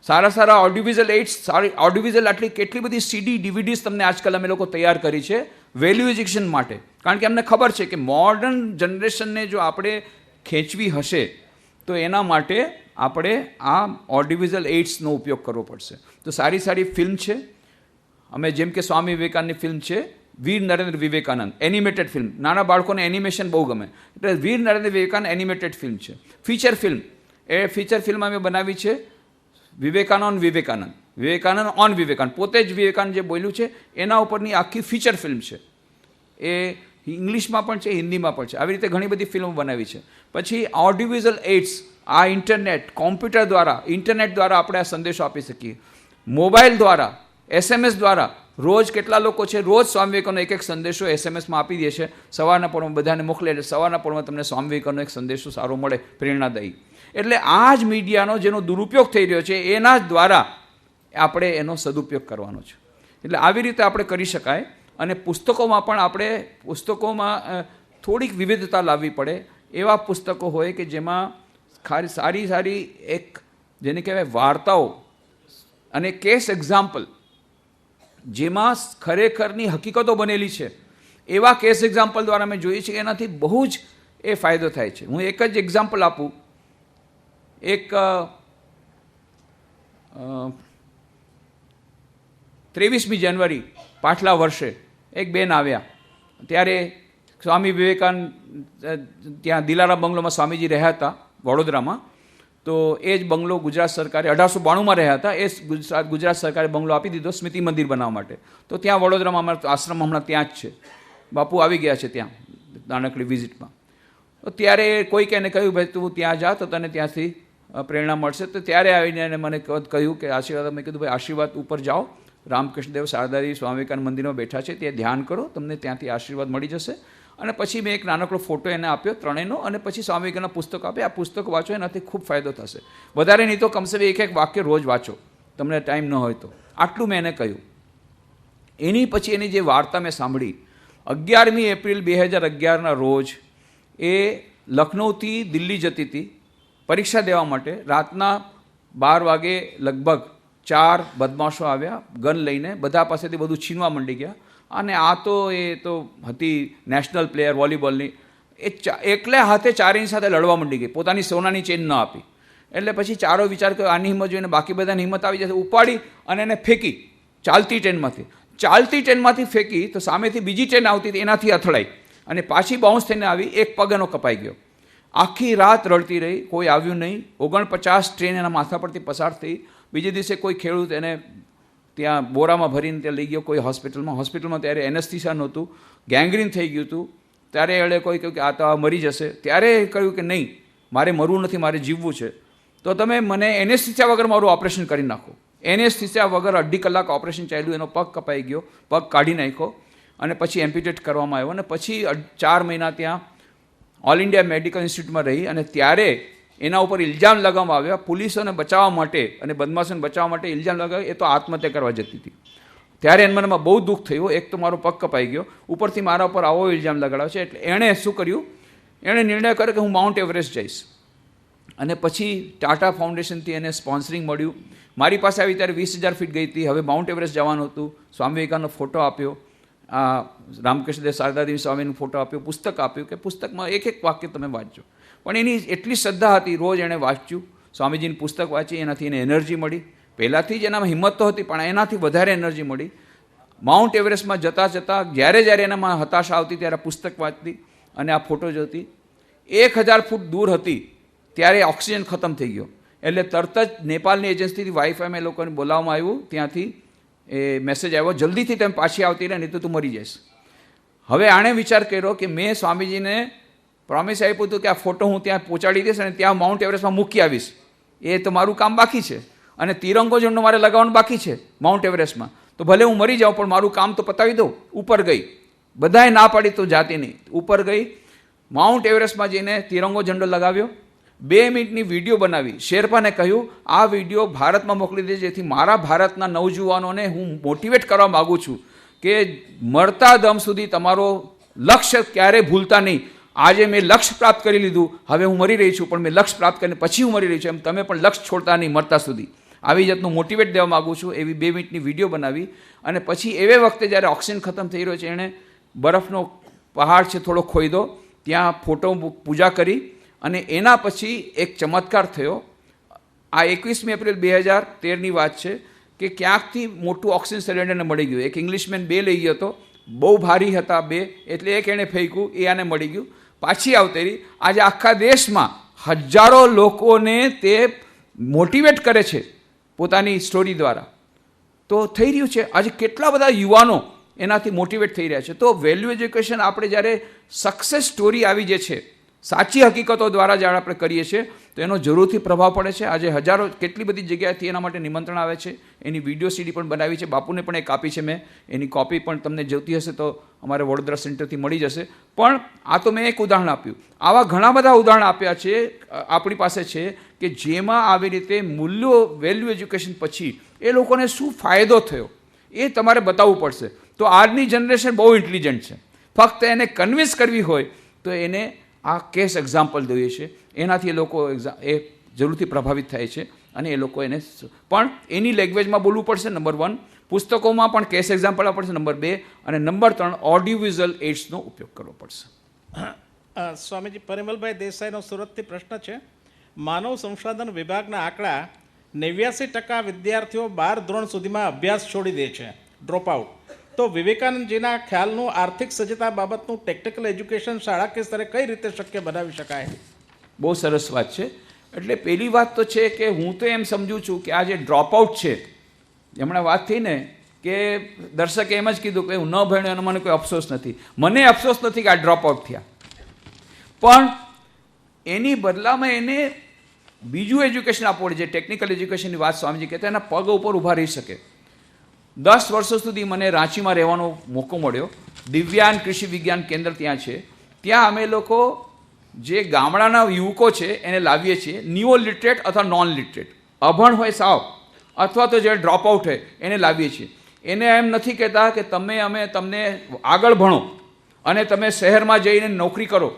સારા ઓડિયોવિઝ્યુઅલ એઇડ્સ, સારી ઓડિયોવિઝ્યુઅલ આટલી કેટલી બધી CD DVDs તમને આજકાલ અમે લોકો તૈયાર કરી છે વેલ્યુ એજ્યુકેશન માટે. કારણ કે અમને ખબર છે કે મોડર્ન જનરેશનને જો આપણે ખેંચવી હશે તો એના માટે આપણે આ ઓડિયોવિઝ્યુઅલ એઇડ્સનો ઉપયોગ કરવો પડશે. તો સારી ફિલ્મ છે. અમે જેમ કે સ્વામી વિવેકાનંદની ફિલ્મ છે વીર નરેન્દ્ર વિવેકાનંદ, એનિમેટેડ ફિલ્મ. નાના બાળકોને એનિમેશન બહુ ગમે, એટલે વીર નરેન્દ્ર વિવેકાનંદ એનિમેટેડ ફિલ્મ છે. ફીચર ફિલ્મ, એ ફીચર ફિલ્મ અમે બનાવી છે વિવેકાનંદ ઓન વિવેકાનંદ. પોતે જ વિવેકાનંદ જે બોલ્યું છે એના ઉપરની આખી ફીચર ફિલ્મ છે. એ ઇંગ્લિશમાં પણ છે, હિન્દીમાં પણ છે. આવી રીતે ઘણી બધી ફિલ્મો બનાવી છે. પછી ઓડિયોવિઝ્યુઅલ એઇડ્સ, આ ઇન્ટરનેટ, કોમ્પ્યુટર દ્વારા, ઇન્ટરનેટ દ્વારા આપણે આ સંદેશો આપી શકીએ. મોબાઈલ દ્વારા, SMS દ્વારા, રોજ કેટલા લોકો છે રોજ સ્વામી વિવેકાનંદનો એક સંદેશો SMSમાં આપી દે છે. સવારના પરમાં બધાને મોકલે એટલે સવારના પરમાં તમને સ્વામી વિવેકાનંદનો એક સંદેશો સારો મળે, પ્રેરણાદાયી. એટલે આ જ મીડિયાનો જેનો દુરુપયોગ થઈ રહ્યો છે એના જ દ્વારા આપણે એનો સદુપયોગ કરવાનો છે. એટલે આવી રીતે આપણે કરી શકાય. અને પુસ્તકોમાં પણ આપણે થોડીક વિવિધતા લાવવી પડે. એવા પુસ્તકો હોય કે જેમાં સારી એક જેને કહેવાય વાર્તાઓ અને કેસ એક્ઝામ્પલ, જેમાં ખરેખરની હકીકતો બનેલી છે એવા કેસ એક્ઝામ્પલ દ્વારા અમે જોઈએ છીએ કે એનાથી બહુ જ એ ફાયદો થાય છે. હું એક જ એક્ઝામ્પલ આપું. એક 23મી જાન્યુઆરી પાછલા વર્ષે એક બેન આવ્યા, ત્યારે સ્વામી વિવેકાનંદ ત્યાં દિલારામ બંગલોમાં સ્વામીજી રહ્યા હતા વડોદરામાં. તો એ જ બંગલો ગુજરાત સરકારે 1892માં રહ્યા હતા, એ ગુજરાત સરકારે બંગલો આપી દીધો સ્મૃતિ મંદિર બનાવવા માટે. તો ત્યાં વડોદરામાં અમારો આશ્રમ હમણાં ત્યાં જ છે, બાપુ આવી ગયા છે ત્યાં નાનકડી વિઝિટમાં. તો ત્યારે કોઈક એને કહ્યું ભાઈ તું ત્યાં જા તો તને ત્યાંથી પ્રેરણા મળશે. તો ત્યારે આવીને એને મને કહ્યું કે આશીર્વાદ. મેં કીધું ભાઈ આશીર્વાદ ઉપર જાઓ, રામકૃષ્ણદેવ શારદાજી સ્વામી વિવેકાનંદ મંદિરમાં બેઠા છે, ત્યાં ધ્યાન કરો, તમને ત્યાંથી આશીર્વાદ મળી જશે. અને પછી મેં એક નાનકડો ફોટો એને આપ્યો ત્રણેયનો, અને પછી સ્વામી વિવેકાનંદના પુસ્તકો આપ્યા. આ પુસ્તકો વાંચો, એનાથી ખૂબ ફાયદો થશે. વધારે નહીં તો કમસે કમ એક વાક્ય રોજ વાંચો, તમને ટાઈમ ન હોય તો. આટલું મેં એને કહ્યું. એની પછી એની જે વાર્તા મેં સાંભળી, 11મી એપ્રિલ 2011ના રોજ એ લખનૌથી દિલ્હી જતી હતી પરીક્ષા દેવા માટે. રાતના 12 વાગે લગભગ 4 બદમાશો આવ્યા ગન લઈને, બધા પાસેથી બધું છીનવા માંડી ગયા. અને આ તો એ તો હતી નેશનલ પ્લેયર વોલીબોલની, એ એકલે હાથે 4 સાથે લડવા માંડી ગઈ, પોતાની સોનાની ચેન ન આપી. એટલે પછી ચારો વિચાર કર્યો આની હિંમત જોઈને બાકી બધાની હિંમત આવી જશે. ઉપાડી અને એને ફેંકી ચાલતી ટ્રેનમાંથી ફેંકી તો સામેથી બીજી ટ્રેન આવતી હતી, એનાથી અથડાઈ અને પાછી બાઉન્સ થઈને આવી. એક પગ એનો કપાઈ ગયો. આખી રાત રડતી રહી, કોઈ આવ્યું નહીં. 49 ટ્રેન એના માથા પરથી પસાર થઈ. બીજે દિવસે કોઈ ખેડૂત એને ત્યાં બોરામાં ભરીને ત્યાં લઈ ગયો કોઈ હોસ્પિટલમાં. ત્યારે એનેસ્થિસિયા નહોતું, ગેંગ્રીન થઈ ગયું હતું. ત્યારે એણે કોઈ કહ્યું કે આ તો મરી જશે. ત્યારે કહ્યું કે નહીં, મારે મરવું નથી, મારે જીવવું છે. તો તમે મને એનેસ્થિસિયા વગર મારું ઓપરેશન કરી નાખો. એનેસ્થિસિયા વગર 2.5 કલાક ઓપરેશન ચાલ્યું. એનો પગ કપાઈ ગયો, પગ કાઢી નાખ્યો અને પછી એમ્પ્યુટેટ કરવામાં આવ્યો. અને પછી 4 મહિના ત્યાં ઓલ ઇન્ડિયા મેડિકલ ઇન્સ્ટિટ્યૂટમાં રહી. અને ત્યારે એના ઉપર ઇલ્ઝામ લગાવવામાં આવ્યા પોલીસોને બચાવવા માટે અને બદમાશોને બચાવવા માટે. ઇલ્ઝામ લગાવ્યો એ તો આત્મહત્યા કરવા જતી હતી. ત્યારે એને મનમાં બહુ દુઃખ થયું. એક તો મારો પગ કપાઈ ગયો, ઉપરથી મારા ઉપર આવો ઇલ્ઝામ લગાડ્યો છે. એટલે એણે શું કર્યું, એણે નિર્ણય કર્યો કે હું માઉન્ટ એવરેસ્ટ જઈશ. અને પછી ટાટા ફાઉન્ડેશનથી એને સ્પોન્સરિંગ મળ્યું. મારી પાસે આવી ત્યારે 20,000 ફીટ ગઈ હતી. હવે માઉન્ટ એવરેસ્ટ જવાનું હતું. સ્વામી વિવેકાનંદનો ફોટો આપ્યો, રામકૃષ્ણદેવ શારદાજી સ્વામીનો ફોટો આપ્યો, પુસ્તક આપ્યું કે પુસ્તકમાં એક વાક્ય તમે વાંચજો. પણ એની એટલી શ્રદ્ધા હતી, રોજ એણે વાંચ્યું, સ્વામીજીની પુસ્તક વાંચી. એનાથી એને એનર્જી મળી. પહેલાંથી જ એનામાં હિંમત તો હતી, પણ એનાથી વધારે એનર્જી મળી. માઉન્ટ એવરેસ્ટમાં જતાં જ્યારે એનામાં હતાશા આવતી ત્યારે પુસ્તક વાંચતી અને આ ફોટો જોતી. 1000 ફૂટ દૂર હતી ત્યારે ઓક્સિજન ખતમ થઈ ગયો. એટલે તરત જ નેપાળની એજન્સીથી વાઈફાઈમાં એ લોકોને બોલાવવામાં આવ્યું. ત્યાંથી એ મેસેજ આવ્યો, જલ્દીથી તમે પાછી આવતી રહે, નહીં તો તું મરી જઈશ. હવે આણે વિચાર કર્યો કે મેં સ્વામીજીને પ્રોમિસ આપ્યું હતું કે આ ફોટો હું ત્યાં પહોંચાડી દઈશ અને ત્યાં માઉન્ટ એવરેસ્ટમાં મૂકી આવીશ. એ તો મારું કામ બાકી છે અને તિરંગો ઝંડો મારે લગાવવાનો બાકી છે માઉન્ટ એવરેસ્ટમાં. તો ભલે હું મરી જાઉં પણ મારું કામ તો પતાવી દઉં. ઉપર ગઈ, બધાએ ના પાડી તો જાતી નહીં. ઉપર ગઈ, માઉન્ટ એવરેસ્ટમાં જઈને તિરંગો ઝંડો લગાવ્યો. 2 મિનિટની વિડીયો બનાવી. શેરપાને કહ્યું આ વિડીયો ભારતમાં મોકલી દે, જેથી મારા ભારતના નવજુવાનોને હું મોટિવેટ કરવા માગું છું કે મરતા દમ સુધી તમારો લક્ષ્ય ક્યારેય ભૂલતા નહીં. આજે મેં લક્ષ્ય પ્રાપ્ત કરી લીધું, હવે હું મરી રહી છું, પણ મેં લક્ષ્ય પ્રાપ્ત કરીને પછી હું મરી રહી છું, એમ તમે પણ લક્ષ્ય છોડતા નહીં મરતા સુધી. આવી જાતનું મોટિવેટ દેવા માગું છું. એવી 2 મિનિટની વિડીયો બનાવી. અને પછી એવે વખતે જ્યારે ઓક્સિજન ખતમ થઈ રહ્યો છે, એણે બરફનો પહાડ છે થોડો ખોઈદો, ત્યાં ફોટો પૂજા કરી. અને એના પછી એક ચમત્કાર થયો. આ 21મી એપ્રિલ 2013ની વાત છે કે ક્યાંકથી મોટું ઓક્સિજન સિલિન્ડરને મળી ગયું. એક ઇંગ્લિશમેન 2 લઈ ગયો હતો, બહુ ભારી હતા 2, એટલે એક એણે ફેંક્યું, એ આને મળી ગયું. પાછી આવતી રહી. આજે આખા દેશમાં હજારો લોકોને તે મોટિવેટ કરે છે પોતાની સ્ટોરી દ્વારા. તો થઈ રહ્યું છે. આજે કેટલા બધા યુવાનો એનાથી મોટિવેટ થઈ રહ્યા છે. તો વેલ્યુ એજ્યુકેશન આપણે જ્યારે સક્સેસ સ્ટોરી આવી જે છે, સાચી હકીકતો દ્વારા જ્યારે આપણે કરીએ છીએ તો એનો જરૂરથી પ્રભાવ પડે છે. આજે હજારો કેટલી બધી જગ્યાએથી એના માટે નિમંત્રણ આવે છે. એની વિડીયો સીડી પણ બનાવી છે, બાપુને પણ એક આપી છે મેં. એની કોપી પણ તમને જોતી હશે તો અમારે વડોદરા સેન્ટરથી મળી જશે. પણ આ તો મેં એક ઉદાહરણ આપ્યું. આવા ઘણા બધા ઉદાહરણ આપ્યા છે આપણી પાસે છે કે જેમાં આવી રીતે મૂલ્યો વેલ્યુ એજ્યુકેશન પછી એ લોકોને શું ફાયદો થયો એ તમારે બતાવવું પડશે. તો આજની જનરેશન બહુ ઇન્ટેલિજન્ટ છે. ફક્ત એને કન્વિન્સ કરવી હોય તો એને આ કેસ એક્ઝામ્પલ જોઈએ છે. એનાથી એ લોકો એ જરૂરથી પ્રભાવિત થાય છે અને એ લોકો એને પણ એની લેંગ્વેજમાં બોલવું પડશે. નંબર 1, પુસ્તકોમાં પણ કેસ એક્ઝામ્પલ આપવા પડશે. નંબર 2 અને નંબર 3 ઓડિયો વિઝ્યુઅલ એડ્સનો ઉપયોગ કરવો પડશે. સ્વામીજી, પરિમલભાઈ દેસાઈનો સુરતથી પ્રશ્ન છે. માનવ સંસાધન વિભાગના આંકડા 89% વિદ્યાર્થીઓ 12 ધોરણ સુધીમાં અભ્યાસ છોડી દે છે, ડ્રોપ આઉટ. તો વિવેકાનંદજીના ખ્યાલનું આર્થિક સજ્જતા બાબતનું ટેકનિકલ એજ્યુકેશન શાળાકીય સ્તરે કઈ રીતે શક્ય બનાવી શકાય? બહુ સરસ વાત છે. એટલે પહેલી વાત તો છે કે હું તો એમ સમજું છું કે આ જે ડ્રોપઆઉટ છે, હમણાં વાત થઈ ને કે દર્શકે એમ જ કીધું કે હું ન ભણ્યો એનો મને કોઈ અફસોસ નથી. મને અફસોસ નથી કે આ ડ્રોપઆઉટ થયા, પણ એની બદલામાં એને બીજું એજ્યુકેશન આપવું પડે. જે ટેકનિકલ એજ્યુકેશનની વાત સ્વામીજી કહેતા, એના પગ ઉપર ઊભા રહી શકે. 10 વર્ષો સુધી મને રાંચીમાં રહેવાનો મોકો મળ્યો. દિવ્યાન કૃષિ વિજ્ઞાન કેન્દ્ર ત્યાં છે. ત્યાં અમે લોકો જે ગામડાના યુવકો છે એને લાવીએ છીએ, નિયો લિટરેટ અથવા નોન લિટરેટ, અભણ હોય સાવ અથવા તો જે ડ્રોપઆઉટ હોય એને લાવીએ છીએ. એને એમ નથી કહેતા કે અમે તમને આગળ ભણો અને તમે શહેરમાં જઈને નોકરી કરો,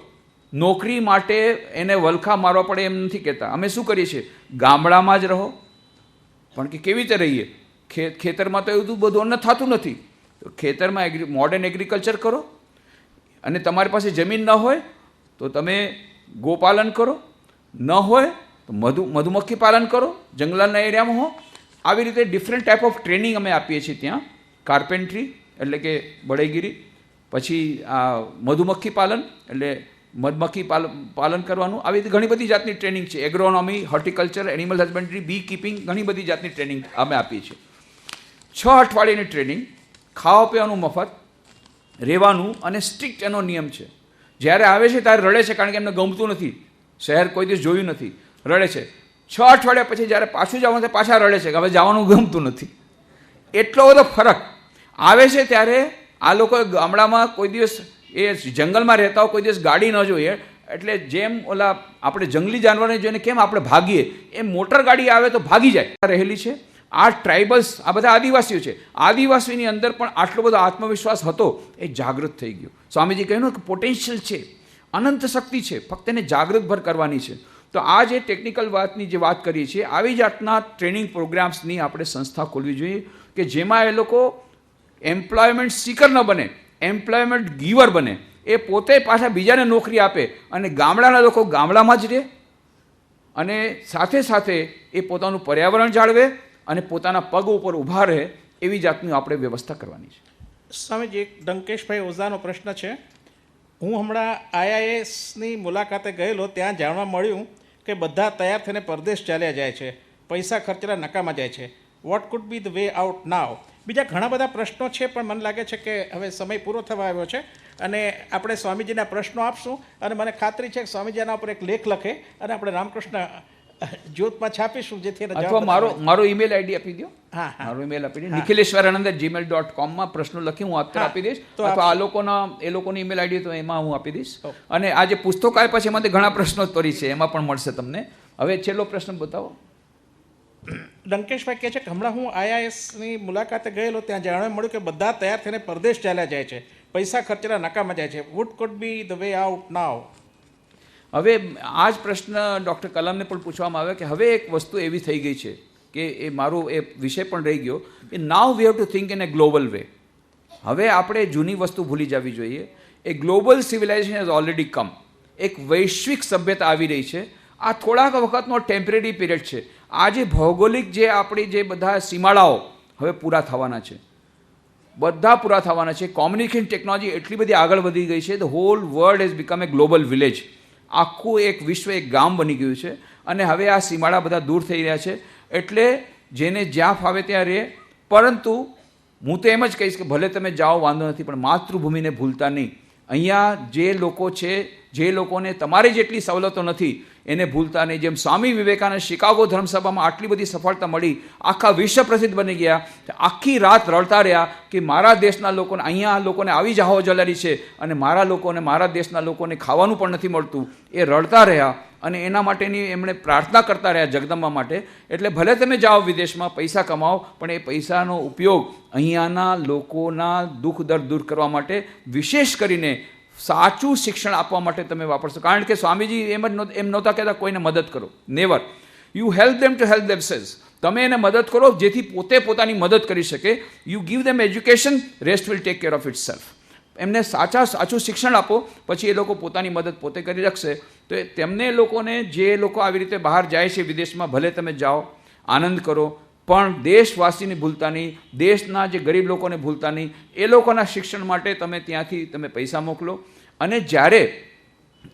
નોકરી માટે એને વલખા મારવા પડે એમ નથી કહેતા. અમે શું કરીએ છીએ, ગામડામાં જ રહો. પણ કે કેવી રીતે રહીએ? ખેતરમાં તો એવું બધું અન્ન થતું નથી. ખેતરમાં મોડર્ન એગ્રીકલ્ચર કરો, અને તમારી પાસે જમીન ન હોય તો તમે ગોપાલન કરો, ન હોય તો મધુમક્ખી પાલન કરો, જંગલના એરિયામાં હો. આવી રીતે ડિફરન્ટ ટાઈપ ઓફ ટ્રેનિંગ અમે આપીએ છીએ ત્યાં. કાર્પેન્ટ્રી એટલે કે બળેગીરી, પછી આ મધુમક્ખી પાલન એટલે મધમક્ખી પાલન કરવાનું. આવી રીતે ઘણી બધી જાતની ટ્રેનિંગ છે. એગ્રોનોમી, હોર્ટિકલ્ચર, એનિમલ હસબન્ડરી, બી કીપિંગ, ઘણી બધી જાતની ટ્રેનિંગ અમે આપીએ છીએ. 6 અઠવાડિયાની ટ્રેનિંગ, ખાવા પીવાનું મફત, રહેવાનું, અને સ્ટ્રિક્ટ એનો નિયમ છે. જ્યારે આવે છે ત્યારે રડે છે, કારણ કે એમને ગમતું નથી, શહેર કોઈ દિવસ જોયું નથી, રડે છે. 6 અઠવાડિયા પછી જ્યારે પાછું જવાનું પાછા રડે છે કે હવે જવાનું ગમતું નથી. એટલો બધો ફરક આવે છે. ત્યારે આ લોકો ગામડામાં કોઈ દિવસ એ જંગલમાં રહેતા હોય, કોઈ દિવસ ગાડી ન જોઈએ, એટલે જેમ ઓલા આપણે જંગલી જાનવરને જોઈને કેમ આપણે ભાગીએ, એમ મોટર ગાડી આવે તો ભાગી જાય રહેલી છે. આ ટ્રાઇબલ્સ, આ બધા આદિવાસીઓ છે. આદિવાસીની અંદર પણ આટલો બધો આત્મવિશ્વાસ હતો, એ જાગૃત થઈ ગયો. સ્વામીજી કહ્યું કે પોટેન્શિયલ છે, અનંત શક્તિ છે, ફક્ત એને જાગૃતભર કરવાની છે. તો આ જે ટેકનિકલ વાતની જે વાત કરીએ છીએ, આવી જાતના ટ્રેનિંગ પ્રોગ્રામ્સની આપણે સંસ્થા ખોલવી જોઈએ કે જેમાં એ લોકો એમ્પ્લોયમેન્ટ સીકર ન બને, એમ્પ્લોયમેન્ટ ગીવર બને. એ પોતે પાછા બીજાને નોકરી આપે, અને ગામડાના લોકો ગામડામાં જ રહે, અને સાથે સાથે એ પોતાનું પર્યાવરણ જાળવે અને પોતાના પગ ઉપર ઊભા રહે. એવી જાતની આપણે વ્યવસ્થા કરવાની છે. સ્વામીજી, એક ડંકેશભાઈ ઓઝાનો પ્રશ્ન છે. હું હમણાં IISની મુલાકાતે ગયેલો, ત્યાં જાણવા મળ્યું કે બધા તૈયાર થઈને પરદેશ ચાલ્યા જાય છે, પૈસા ખર્ચેલા નકામા જાય છે. What could be the way out now? બીજા ઘણા બધા પ્રશ્નો છે, પણ મને લાગે છે કે હવે સમય પૂરો થવા આવ્યો છે, અને આપણે સ્વામીજીના પ્રશ્નો આપશું, અને મને ખાતરી છે કે સ્વામીજી આના ઉપર એક લેખ લખે અને આપણે રામકૃષ્ણ જ્યોતમાં છાપીશું, જેથી અથવા મારો ઈમેલ આઈડી આપી દો. હા, મારો ઈમેલ આપી દો, nikhileshwaranand@gmail.com માં પ્રશ્નો લખી હું આપી દઈશ. અથવા એ લોકોની ઈમેલ આઈડી તો એમાં હું આપી દઈશ. અને આ જે પુસ્તકો આપ્યા છે એમાંથી ઘણા પ્રશ્નો પડી છે, એમાં પણ મળશે તમને. હવે છેલ્લો પ્રશ્ન બતાવો. ડંકેશભાઈ કહે છે કે હમણાં હું IISની મુલાકાતે ગયેલો, ત્યાં જાણવા મળ્યું કે બધા તૈયાર થઈને પરદેશ ચાલ્યા જાય છે, પૈસા ખર્ચેલા નકામા જાય છે. Would could be the way out now? હવે આ જ પ્રશ્ન ડૉક્ટર કલામને પણ પૂછવામાં આવ્યો કે હવે એક વસ્તુ એવી થઈ ગઈ છે કે એ મારો એ વિષય પણ રહી ગયો કે now we have to think in a global way. હવે આપણે જૂની વસ્તુ ભૂલી જવી જોઈએ. A global civilization has already come. એક વૈશ્વિક સભ્યતા આવી રહી છે. આ થોડાક વખતનો ટેમ્પરરી પીરિયડ છે. આ જે ભૌગોલિક જે આપણી જે બધા સીમાડાઓ હવે પૂરા થવાના છે, બધા પૂરા થવાના છે. કોમ્યુનિકેશન ટેકનોલોજી એટલી બધી આગળ વધી ગઈ છે. The hall world has become A global village. આખું એક વિશ્વ, એક ગામ બની ગયું છે. અને હવે આ સીમાડા બધા દૂર થઈ રહ્યા છે. એટલે જેને જ્યાં ફાવે ત્યાં રહે. પરંતુ હું તો એમ જ કહીશ કે ભલે તમે જાઓ, વાંધો નથી, પણ માતૃભૂમિને ભૂલતા નહીં. અહીંયા જે લોકો છે, જે લોકોને તમારી જેટલી સવલતો નથી, એને ભૂલતા નહીં. જેમ સ્વામી વિવેકાનંદ શિકાગો ધર્મસભામાં આટલી બધી સફળતા મળી, આખા વિશ્વ પ્રસિદ્ધ બની ગયા, આખી રાત રડતા રહ્યા કે મારા દેશના લોકોને, અહીંયા લોકોને આવી જાહો જલારી છે, અને મારા લોકોને, મારા દેશના લોકોને ખાવાનું પણ નથી મળતું. એ રડતા રહ્યા, અને એના માટેની એમણે પ્રાર્થના કરતા રહ્યા જગદંબા માટે. એટલે ભલે તમે જાઓ વિદેશમાં, પૈસા કમાઓ, પણ એ પૈસાનો ઉપયોગ અહીંયાના લોકોના દુઃખ દર્દ દૂર કરવા માટે, વિશેષ કરીને સાચું શિક્ષણ આપવા માટે તમે વાપરશો. કારણ કે સ્વામીજી એમ નહોતા કહેતા કોઈને મદદ કરો. Never. You help them to help themselves. તમે એને મદદ કરો જેથી પોતે પોતાની મદદ કરી શકે. You give them education, rest will take care of it self. એમને સાચું શિક્ષણ આપો, પછી એ લોકો પોતાની મદદ પોતે કરી રાખશે. તો તેમને લોકોને, જે લોકો આવી રીતે બહાર જાય છે વિદેશમાં, ભલે તમે જાઓ, આનંદ કરો, પણ દેશવાસીને ભૂલતા નહીં, દેશના જે ગરીબ લોકોને ભૂલતા નહીં. એ લોકોના શિક્ષણ માટે તમે ત્યાંથી તમે પૈસા મોકલો. અને જ્યારે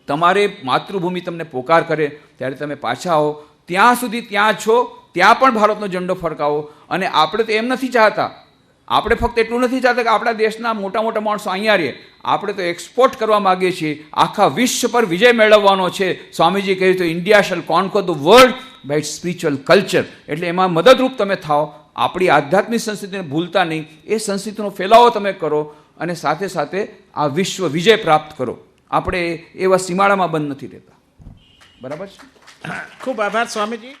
તમારે માતૃભૂમિ તમને પોકાર કરે ત્યારે તમે પાછા આવો, ત્યાં સુધી ત્યાં છો ત્યાં પણ ભારતનો ઝંડો ફરકાવો. અને આપણે તો એમ નથી ચાહતા, આપણે ફક્ત એટલું નથી ચાહતા કે આપણા દેશના મોટા મોટા માણસો અહીંયા રહીએ, આપણે તો એક્સપોર્ટ કરવા માગીએ છીએ, આખા વિશ્વ પર વિજય મેળવવાનો છે. સ્વામીજી કહ્યું તો India shall conquer the world by its spiritual culture. એટલે એમાં મદદરૂપ તમે થાઓ, આપણી આધ્યાત્મિક સંસ્કૃતિને ભૂલતા નહીં, એ સંસ્કૃતિનો ફેલાવો તમે કરો અને સાથે સાથે આ વિશ્વ વિજય પ્રાપ્ત કરો. આપણે એવા સીમાડામાં બંધ નથી રહેતા. બરાબર છે. ખૂબ આભાર સ્વામીજી.